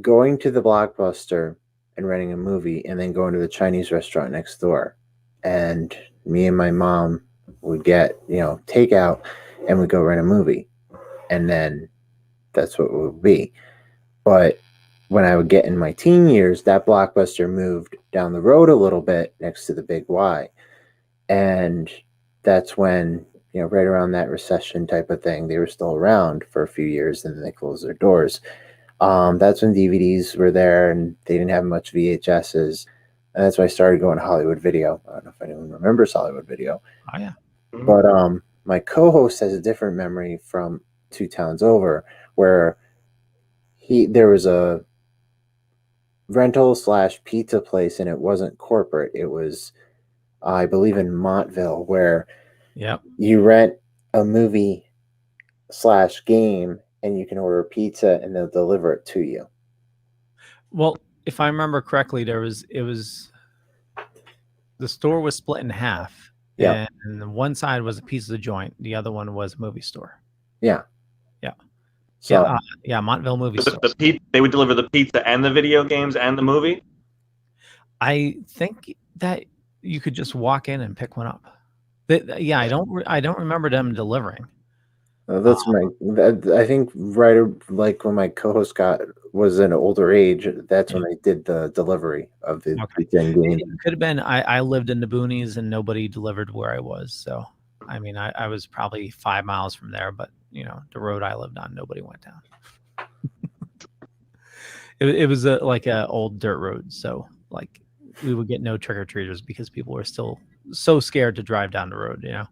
going to the Blockbuster and renting a movie and then going to the Chinese restaurant next door. And me and my mom would get, takeout and we'd go rent a movie. And then that's what it would be. But when I would get in my teen years, that Blockbuster moved down the road a little bit next to the Big Y. And that's when, right around that recession type of thing, they were still around for a few years and then they closed their doors. That's when DVDs were there and they didn't have much VHSs. And that's when I started going to Hollywood Video. I don't know if anyone remembers Hollywood Video. Oh, yeah. But my co-host has a different memory from 2 towns over where there was a rental / pizza place and it wasn't corporate. It was, I believe, in Montville, where you rent a movie / game and you can order pizza and they'll deliver it to you. Well, if I remember correctly, the store was split in half. Yeah. And one side was a pizza joint. The other one was a movie store. Yeah. Yeah. So, Montville movie store. They would deliver the pizza and the video games and the movie? I think that you could just walk in and pick one up. I don't remember them delivering. I think right like when my co-host was an older age, that's when they did the delivery of the game. It could have been I lived in the boonies and nobody delivered where I was. So, I mean, I was probably 5 miles from there, but the road I lived on, nobody went down. It was like a old dirt road. So like we would get no trick-or-treaters because people were still so scared to drive down the road. You know,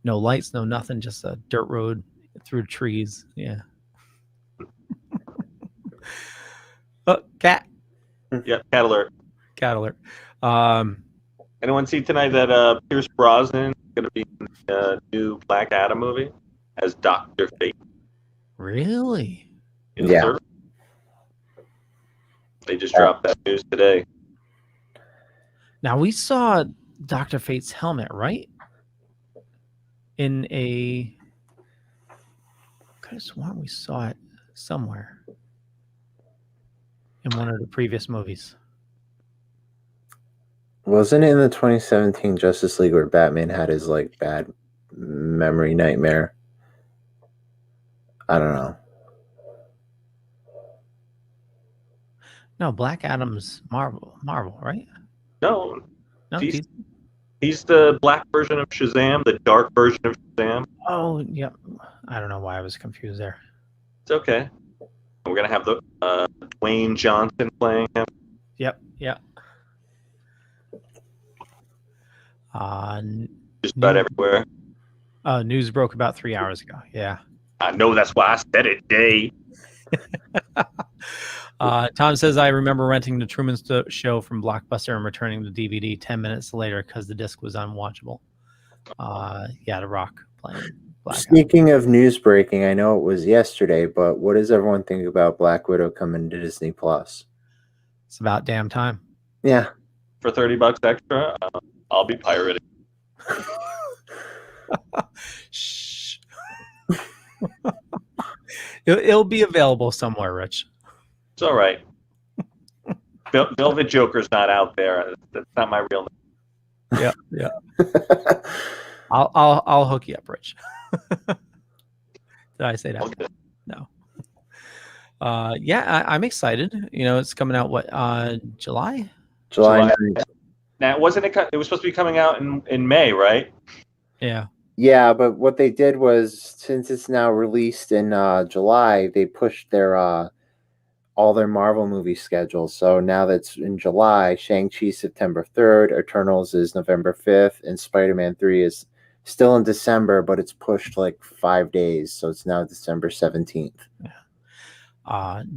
no lights, no nothing, just a dirt road through trees. Yeah. Oh, cat. Yeah, cat alert. Cat alert. Anyone see tonight that Pierce Brosnan is going to be in the new Black Adam movie as Dr. Fate? Really? Yeah. They just dropped that news today. Now we saw Dr. Fate's helmet, right? In a, could have sworn we saw it somewhere in one of the previous movies. Wasn't it in the 2017 Justice League where Batman had his like bad memory nightmare? I don't know. No, Black Adam's Marvel, right? No, No, he's the black version of Shazam, the dark version of Shazam. Oh, yeah. I don't know why I was confused there. It's okay. We're gonna have the Dwayne Johnson playing him. Yep. Just about everywhere. News broke about 3 hours ago. Yeah. I know, that's why I said it, Day. Tom says, I remember renting the Truman Show from Blockbuster and returning the DVD 10 minutes later because the disc was unwatchable. The Rock playing Black Adam. Speaking of news breaking, I know it was yesterday, but what does everyone think about Black Widow coming to Disney Plus? It's about damn time. Yeah. For $30 extra, I'll be pirating. Shh. It'll be available somewhere, Rich. It's all right. Velvet Joker's not out there. That's not my real name. Yeah. I'll hook you up, Rich. Did I say that? Okay. No. I'm excited. You know, it's coming out July? July 9th. Now, wasn't it? It was supposed to be coming out in May, right? Yeah. Yeah, but what they did was, since it's now released in July, they pushed their all their Marvel movie schedules. So now that's in July, Shang-Chi September 3rd, Eternals is November 5th, and Spider-Man 3 is still in December, but it's pushed like 5 days, so it's now December 17th. Yeah.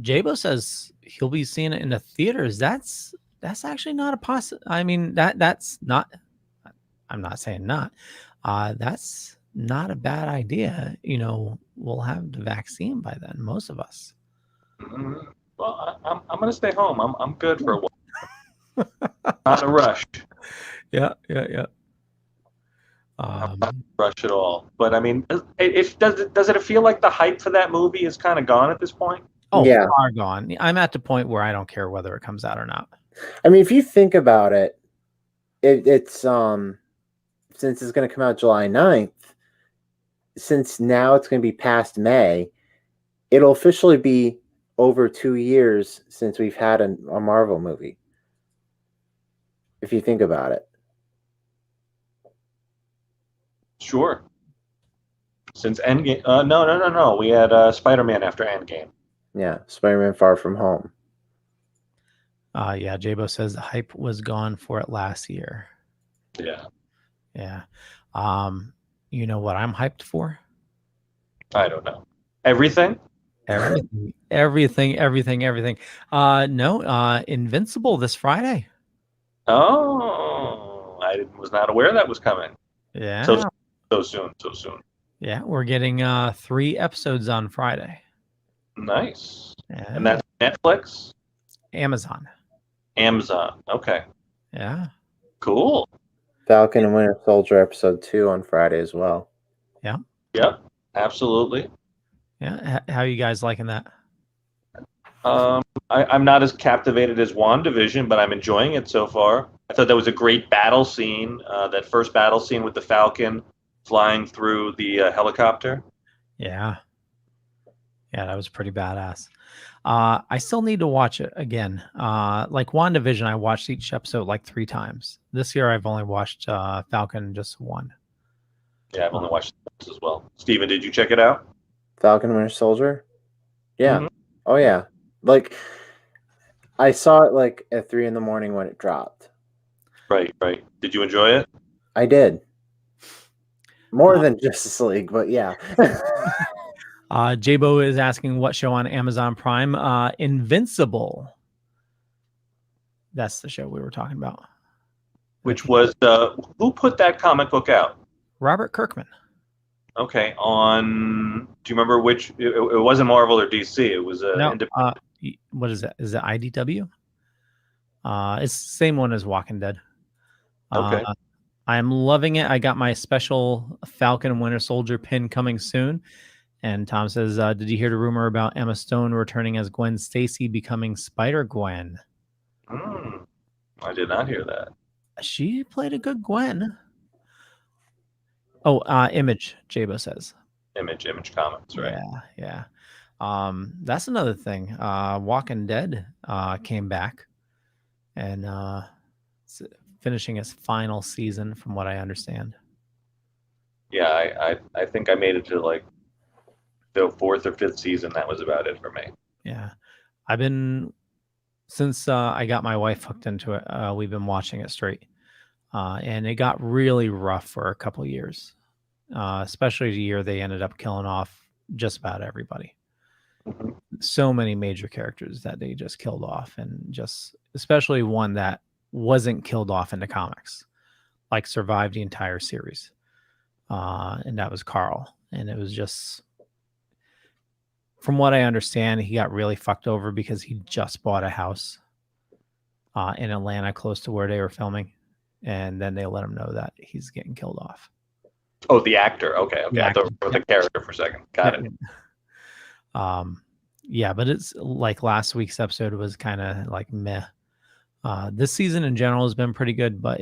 Jabo says he'll be seeing it in the theaters. That's actually not a possibility. I mean, that's not. I'm not saying not. That's not a bad idea. You know, we'll have the vaccine by then, most of us. Mm-hmm. Well, I'm gonna stay home. I'm good for a while. Not a rush. Yeah. Not a rush at all. But I mean, does it feel like the hype for that movie is kind of gone at this point? Oh, yeah, far gone. I'm at the point where I don't care whether it comes out or not. I mean, if you think about it, it's since it's going to come out July 9th, since now it's going to be past May, it'll officially be over 2 years since we've had a Marvel movie. If you think about it. Sure. Since Endgame. No. We had Spider-Man after Endgame. Yeah, Spider-Man Far From Home. Jabo says the hype was gone for it last year. Yeah. Yeah. You know what I'm hyped for? I don't know. Everything? Everything. Invincible this Friday. Oh, I was not aware that was coming. Yeah. So soon. Yeah, we're getting 3 episodes on Friday. Nice. Yeah. And that's Netflix? Amazon. Okay. Yeah. Cool. Falcon and Winter Soldier episode 2 on Friday as well. Yeah. Yep. Absolutely. Yeah. How are you guys liking that? I'm not as captivated as WandaVision, but I'm enjoying it so far. I thought that was a great battle scene. That first battle scene with the Falcon flying through the helicopter. Yeah. Yeah, that was pretty badass. I still need to watch it again. Like WandaVision, I watched each episode like 3 times. This year, I've only watched Falcon just 1. Yeah, I've only watched this as well. Steven, did you check it out? Falcon and Winter Soldier? Yeah. Mm-hmm. Oh, yeah. Like, I saw it like at 3 a.m. when it dropped. Right. Did you enjoy it? I did. More than Justice League, but yeah. Jabo is asking what show on Amazon Prime? Invincible. That's the show we were talking about. Which was who put that comic book out? Robert Kirkman. Okay, on. Do you remember which? It wasn't Marvel or DC. It was what is that? Is it IDW? It's the same one as Walking Dead. Okay. I'm loving it. I got my special Falcon and Winter Soldier pin coming soon. And Tom says, did you hear the rumor about Emma Stone returning as Gwen Stacy becoming Spider-Gwen? I did not hear that. She played a good Gwen. Oh, Image, Jabo says. Image Comics, right? Yeah. That's another thing. Walking Dead came back and finishing its final season, from what I understand. Yeah, I think I made it to like the 4th or 5th season. That was about it for me. Yeah, I've been since I got my wife hooked into it. We've been watching it straight, and it got really rough for a couple years, especially the year they ended up killing off just about everybody. So many major characters that they just killed off, and just especially one that wasn't killed off in the comics, like survived the entire series, and that was Carl. And it was just, from what I understand, he got really fucked over because he just bought a house in Atlanta close to where they were filming, and then they let him know that he's getting killed off. Oh, the actor. Okay. The I actor, thought it was the character for a second. Got it. Yeah, but it's like last week's episode was kind of like meh. This season in general has been pretty good, but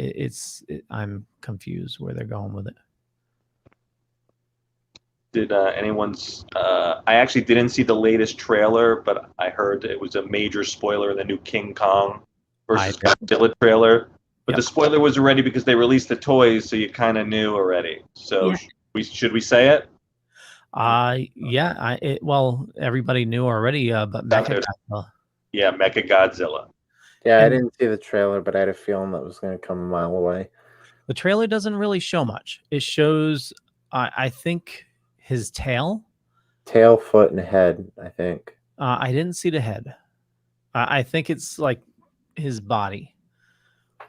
I'm confused where they're going with it. Did anyone's? I actually didn't see the latest trailer, but I heard it was a major spoiler in the new King Kong versus Godzilla trailer. But the spoiler was already because they released the toys, so you kind of knew already. So should we say it? Yeah. Well, everybody knew already, but Mechagodzilla. Yeah, Mechagodzilla. Yeah, I didn't see the trailer, but I had a feeling that was going to come a mile away. The trailer doesn't really show much. It shows, I think, his tail, foot, and head. I think. I didn't see the head. I think it's like his body.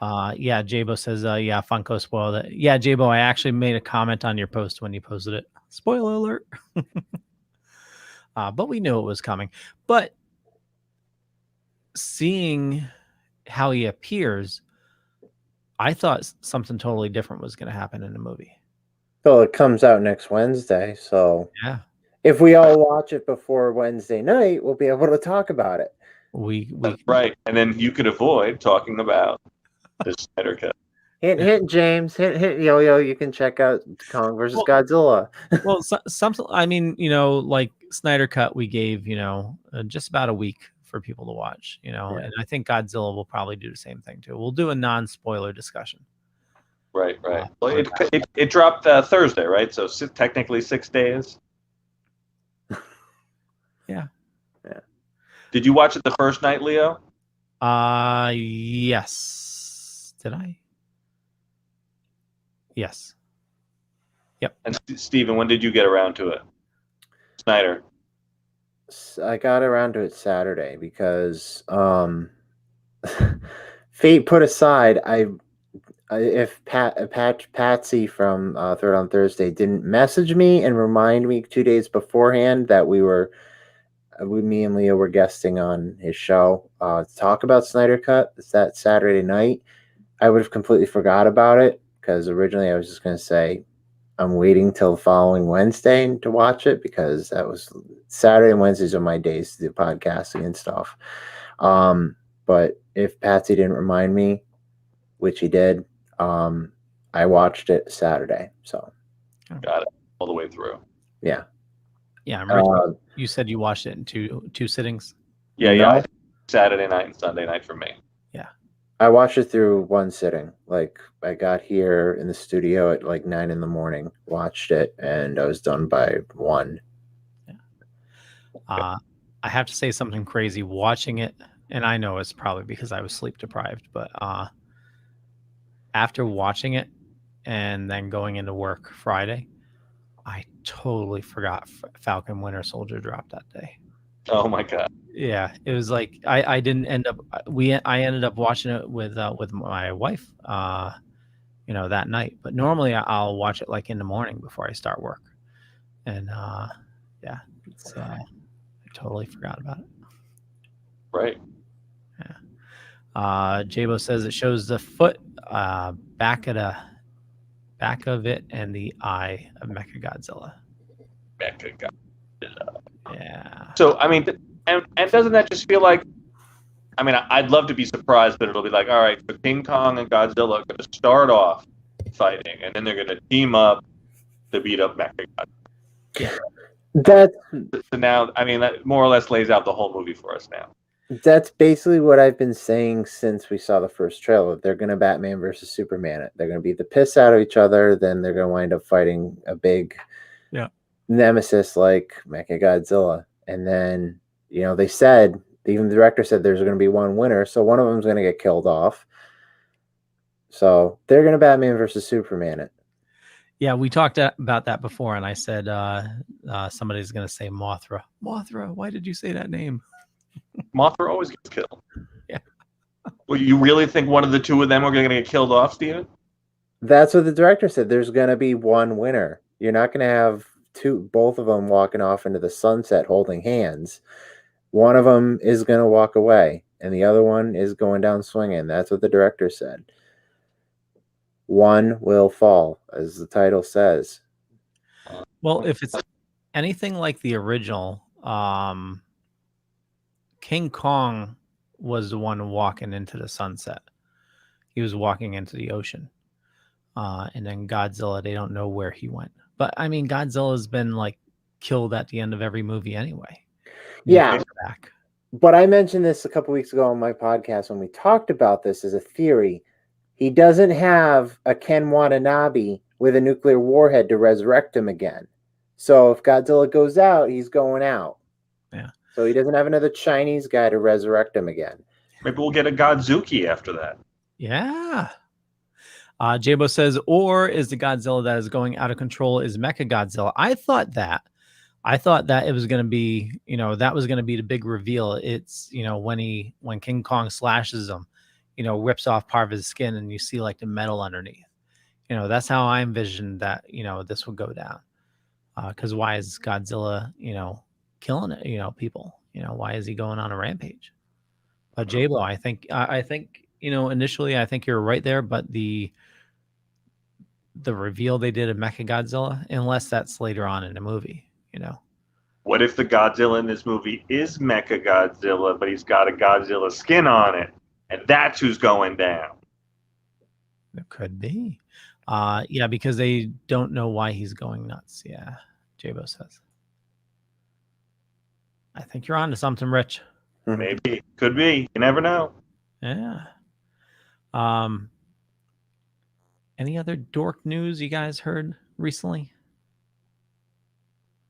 Yeah, Jabo says, yeah, Funko spoiled it. Yeah, Jabo, I actually made a comment on your post when you posted it. Spoiler alert. But we knew it was coming. But seeing how he appears, I thought something totally different was going to happen in the movie. Well, it comes out next Wednesday, so yeah, if we all watch it before Wednesday night, we'll be able to talk about it. That's right, and then you could avoid talking about the Snyder Cut. Hint, James. Hint, Yo-Yo. You can check out Kong versus Godzilla. Well, something. I mean, like Snyder Cut, we gave just about a week for people to watch. And I think Godzilla will probably do the same thing too. We'll do a non-spoiler discussion. Right. Well, it dropped Thursday, right? So technically 6 days. Yeah. Did you watch it the first night, Leo? Yes. Did I? Yes. Yep. And Steven, when did you get around to it? Snyder. I got around to it Saturday because fate put aside, if Patsy from Throwdown Thursday didn't message me and remind me 2 days beforehand that me and Leo were guesting on his show to talk about Snyder Cut, it's that Saturday night, I would have completely forgot about it, because originally I was just going to say I'm waiting till the following Wednesday to watch it, because that was Saturday and Wednesdays are my days to do podcasting and stuff. But if Patsy didn't remind me, which he did, I watched it Saturday. So got it all the way through. Yeah. Yeah, I remember you said you watched it in two sittings. Yeah. Saturday night and Sunday night for me. Yeah. I watched it through one sitting. Like, I got here in the studio at like 9 a.m, watched it, and I was done by 1. Yeah. I have to say something crazy watching it, and I know it's probably because I was sleep deprived, but after watching it, and then going into work Friday, I totally forgot Falcon Winter Soldier dropped that day. Oh my god. Yeah, it was like I didn't end up I ended up watching it with my wife that night, but normally I'll watch it like in the morning before I start work. And yeah, it's I totally forgot about it. Right. Jabo says it shows the foot back of it and the eye of Mechagodzilla. Yeah. So I mean, and doesn't that just feel like? I mean, I'd love to be surprised, but it'll be like, all right, so King Kong and Godzilla are going to start off fighting, and then they're going to team up to beat up Mechagodzilla. Yeah. So now, I mean, that more or less lays out the whole movie for us now. That's basically what I've been saying since we saw the first trailer. They're going to Batman versus Superman it. They're going to beat the piss out of each other. Then they're going to wind up fighting a big nemesis like Mechagodzilla. And then, they said, even the director said there's going to be one winner. So one of them's going to get killed off. So they're going to Batman versus Superman it. Yeah, we talked about that before, and I said somebody's going to say Mothra. Mothra, why did you say that name? Mothra always gets killed. Yeah. Well, you really think one of the two of them are going to get killed off, Steven? That's what the director said. There's going to be one winner. You're not going to have both of them walking off into the sunset holding hands. One of them is going to walk away, and the other one is going down swinging. That's what the director said. One will fall, as the title says. Well, if it's anything like the original, King Kong was the one walking into the sunset. He was walking into the ocean. And then Godzilla, they don't know where he went. But, I mean, Godzilla's been, killed at the end of every movie anyway. Yeah. But I mentioned this a couple weeks ago on my podcast when we talked about this as a theory. He doesn't have a Ken Watanabe with a nuclear warhead to resurrect him again. So if Godzilla goes out, he's going out. Yeah. So he doesn't have another Chinese guy to resurrect him again. Maybe we'll get a Godzuki after that. Yeah. Jabo says, or is the Godzilla that is going out of control is Mechagodzilla? I thought that it was going to be, that was going to be the big reveal. It's, when King Kong slashes him, rips off part of his skin and you see the metal underneath. That's how I envisioned that, this would go down. Because why is Godzilla, killing it, people? Why is he going on a rampage? But Jabo, I think, initially I think you're right there, but the reveal they did of Mechagodzilla, unless that's later on in the movie, What if the Godzilla in this movie is Mechagodzilla, but he's got a Godzilla skin on it, and that's who's going down? It could be. Yeah, because they don't know why he's going nuts. Yeah, Jabo says. I think you're on to something, Rich. Maybe. Could be. You never know. Yeah. Any other dork news you guys heard recently?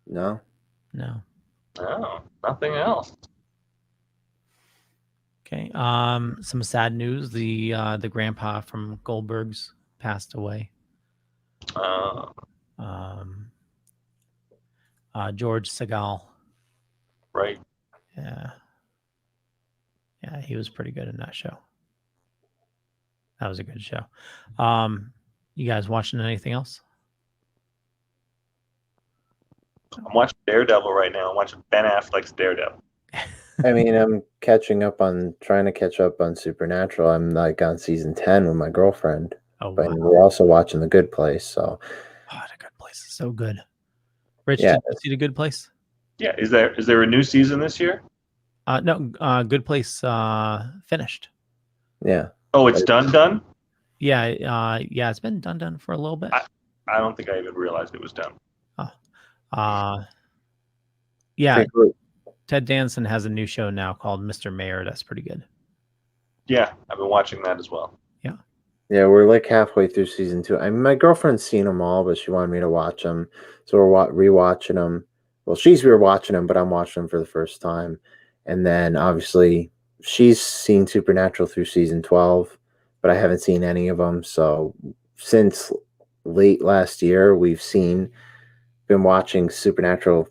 No. No. Oh, nothing else. Okay. Some sad news. The grandpa from Goldberg's passed away. George Segal. Right. Yeah. Yeah, he was pretty good in that show. That was a good show. You guys watching anything else? I'm watching Daredevil right now. I'm watching Ben Affleck's Daredevil. I mean, I'm trying to catch up on Supernatural. I'm on season 10 with my girlfriend. Oh, but wow. we're also watching The Good Place. So, The Good Place is so good. Rich, Yeah. did you see The Good Place? Yeah. Is there a new season this year? No. Good Place finished. Yeah. Oh, it's done? Yeah. Yeah. It's been done for a little bit. I don't think I even realized it was done. Yeah. Ted Danson has a new show now called Mr. Mayor. That's pretty good. Yeah, I've been watching that as well. Yeah, we're halfway through season 2. I mean, my girlfriend's seen them all, but she wanted me to watch them. So we're rewatching them. Well, she's rewatching them, but I'm watching them for the first time. And then, obviously, she's seen Supernatural through season 12, but I haven't seen any of them. So since late last year. Been watching Supernatural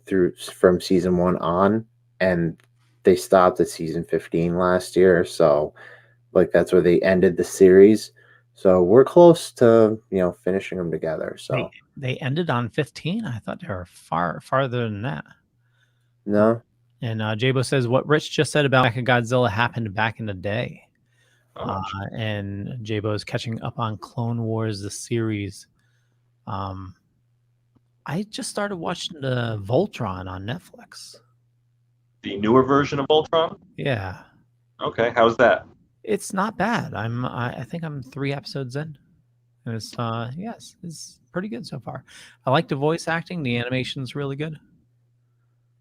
from season 1 on, and they stopped at season 15 last year. So like that's where they ended the series. So we're close to, finishing them together. So They ended on 15. I thought they were farther than that. no. And Jabo says what Rich just said about Mechagodzilla happened back in the day. And Jabo is catching up on Clone Wars, the series. I just started watching the Voltron on Netflix. The newer version of Voltron? Yeah. Okay, how's that? It's not bad. I think I'm 3 episodes in. And it's yes, it's pretty good so far. I like the voice acting. The animation's really good.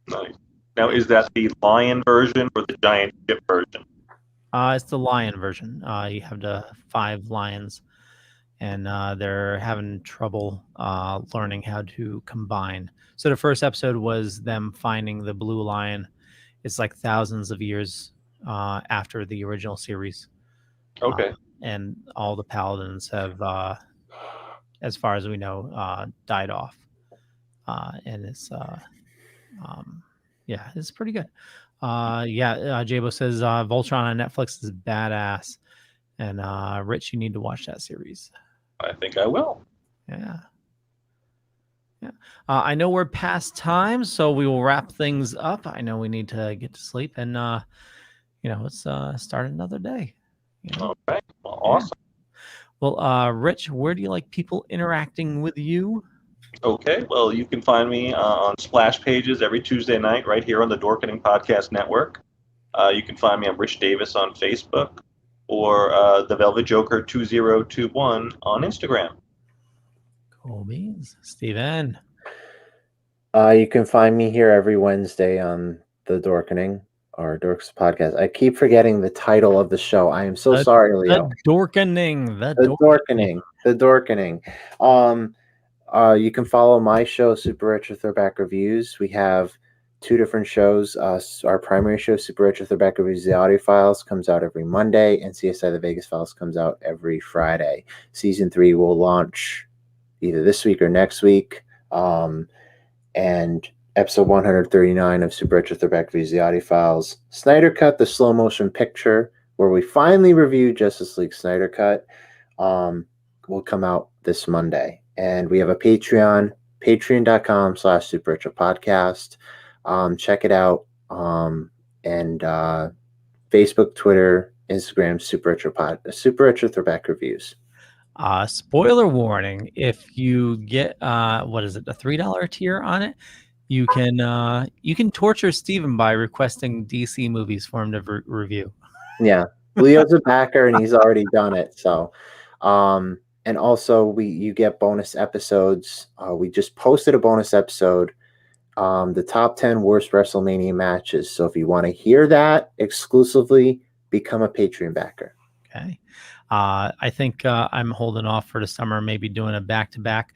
Nice. Now, is that the lion version or the giant ship version? It's the lion version. You have the 5 lions, and they're having trouble learning how to combine. So the first episode was them finding the blue lion. It's like thousands of years after the original series. Okay. And all the paladins have, as far as we know, died off. And it's, yeah, it's pretty good. Jabo says Voltron on Netflix is badass. And Rich, you need to watch that series. I think I will. Yeah. Yeah. I know we're past time, so we will wrap things up. I know we need to get to sleep, and let's start another day. All right. Well, awesome. Well, Rich, where do you like people interacting with you? Okay. Well, you can find me on Splash Pages every Tuesday night right here on the Dorkening Podcast Network. You can find me on Rich Davis on Facebook or the Velvet Joker 2021 on Instagram. Cool beans. Steven. You can find me here every Wednesday on the Dorkening or Dork's podcast. I keep forgetting the title of the show. I am so sorry, Leo. The Dorkening. The Dorkening. You can follow my show, Super Retro Throwback Reviews. We have 2 different shows. Our primary show, Super Retro Throwback Reviews, The Audio Files, comes out every Monday, and CSI The Vegas Files comes out every Friday. Season 3 will launch either this week or next week. And episode 139 of Super Retro Throwback Reviews, The Audio Files, Snyder Cut, the slow motion picture, where we finally reviewed Justice League Snyder Cut, will come out this Monday. And we have a Patreon, patreon.com/Super Retro Podcast. Check it out. And Facebook, Twitter, Instagram, Super Retro Throwback Reviews. Spoiler warning: if you get the $3 tier on it, you can torture Steven by requesting DC movies for him to review. Yeah, Leo's a backer and he's already done it. So, and also you get bonus episodes. We just posted a bonus episode, the top 10 worst WrestleMania matches. So if you want to hear that exclusively, become a Patreon backer. Okay. I think I'm holding off for the summer, maybe doing a back-to-back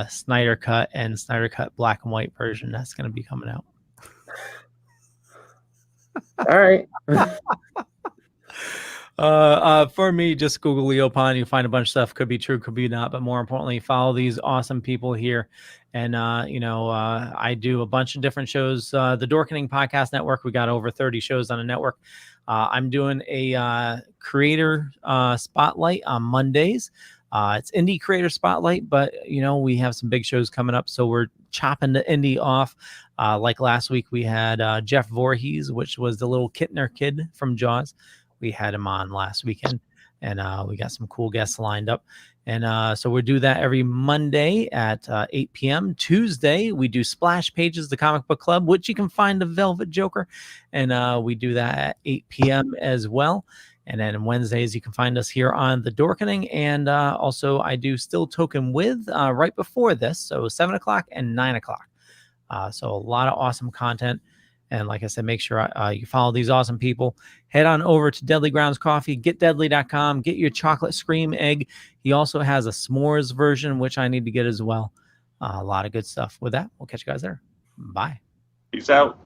Snyder Cut and Snyder Cut black and white version. That's going to be coming out. All right. For me, just Google Leo Pond. You find a bunch of stuff. Could be true, could be not. But more importantly, follow these awesome people here. And, I do a bunch of different shows. The Dorkening Podcast Network, we got over 30 shows on the network. I'm doing a creator spotlight on Mondays. It's indie creator spotlight, but we have some big shows coming up, so we're chopping the indie off. Like last week, we had Jeff Voorhees, which was the little Kittner kid from Jaws. We had him on last weekend, and we got some cool guests lined up. And so we do that every Monday at 8 p.m. Tuesday, we do Splash Pages, the comic book club, which you can find the Velvet Joker. And we do that at 8 p.m. as well. And then Wednesdays, you can find us here on the Dorkening. And also, I do Still Token with right before this. So 7 o'clock and 9 o'clock. So a lot of awesome content. And like I said, make sure you follow these awesome people. Head on over to Deadly Grounds Coffee, getdeadly.com, get your chocolate scream egg. He also has a s'mores version, which I need to get as well. A lot of good stuff. With that, we'll catch you guys there. Bye. Peace out.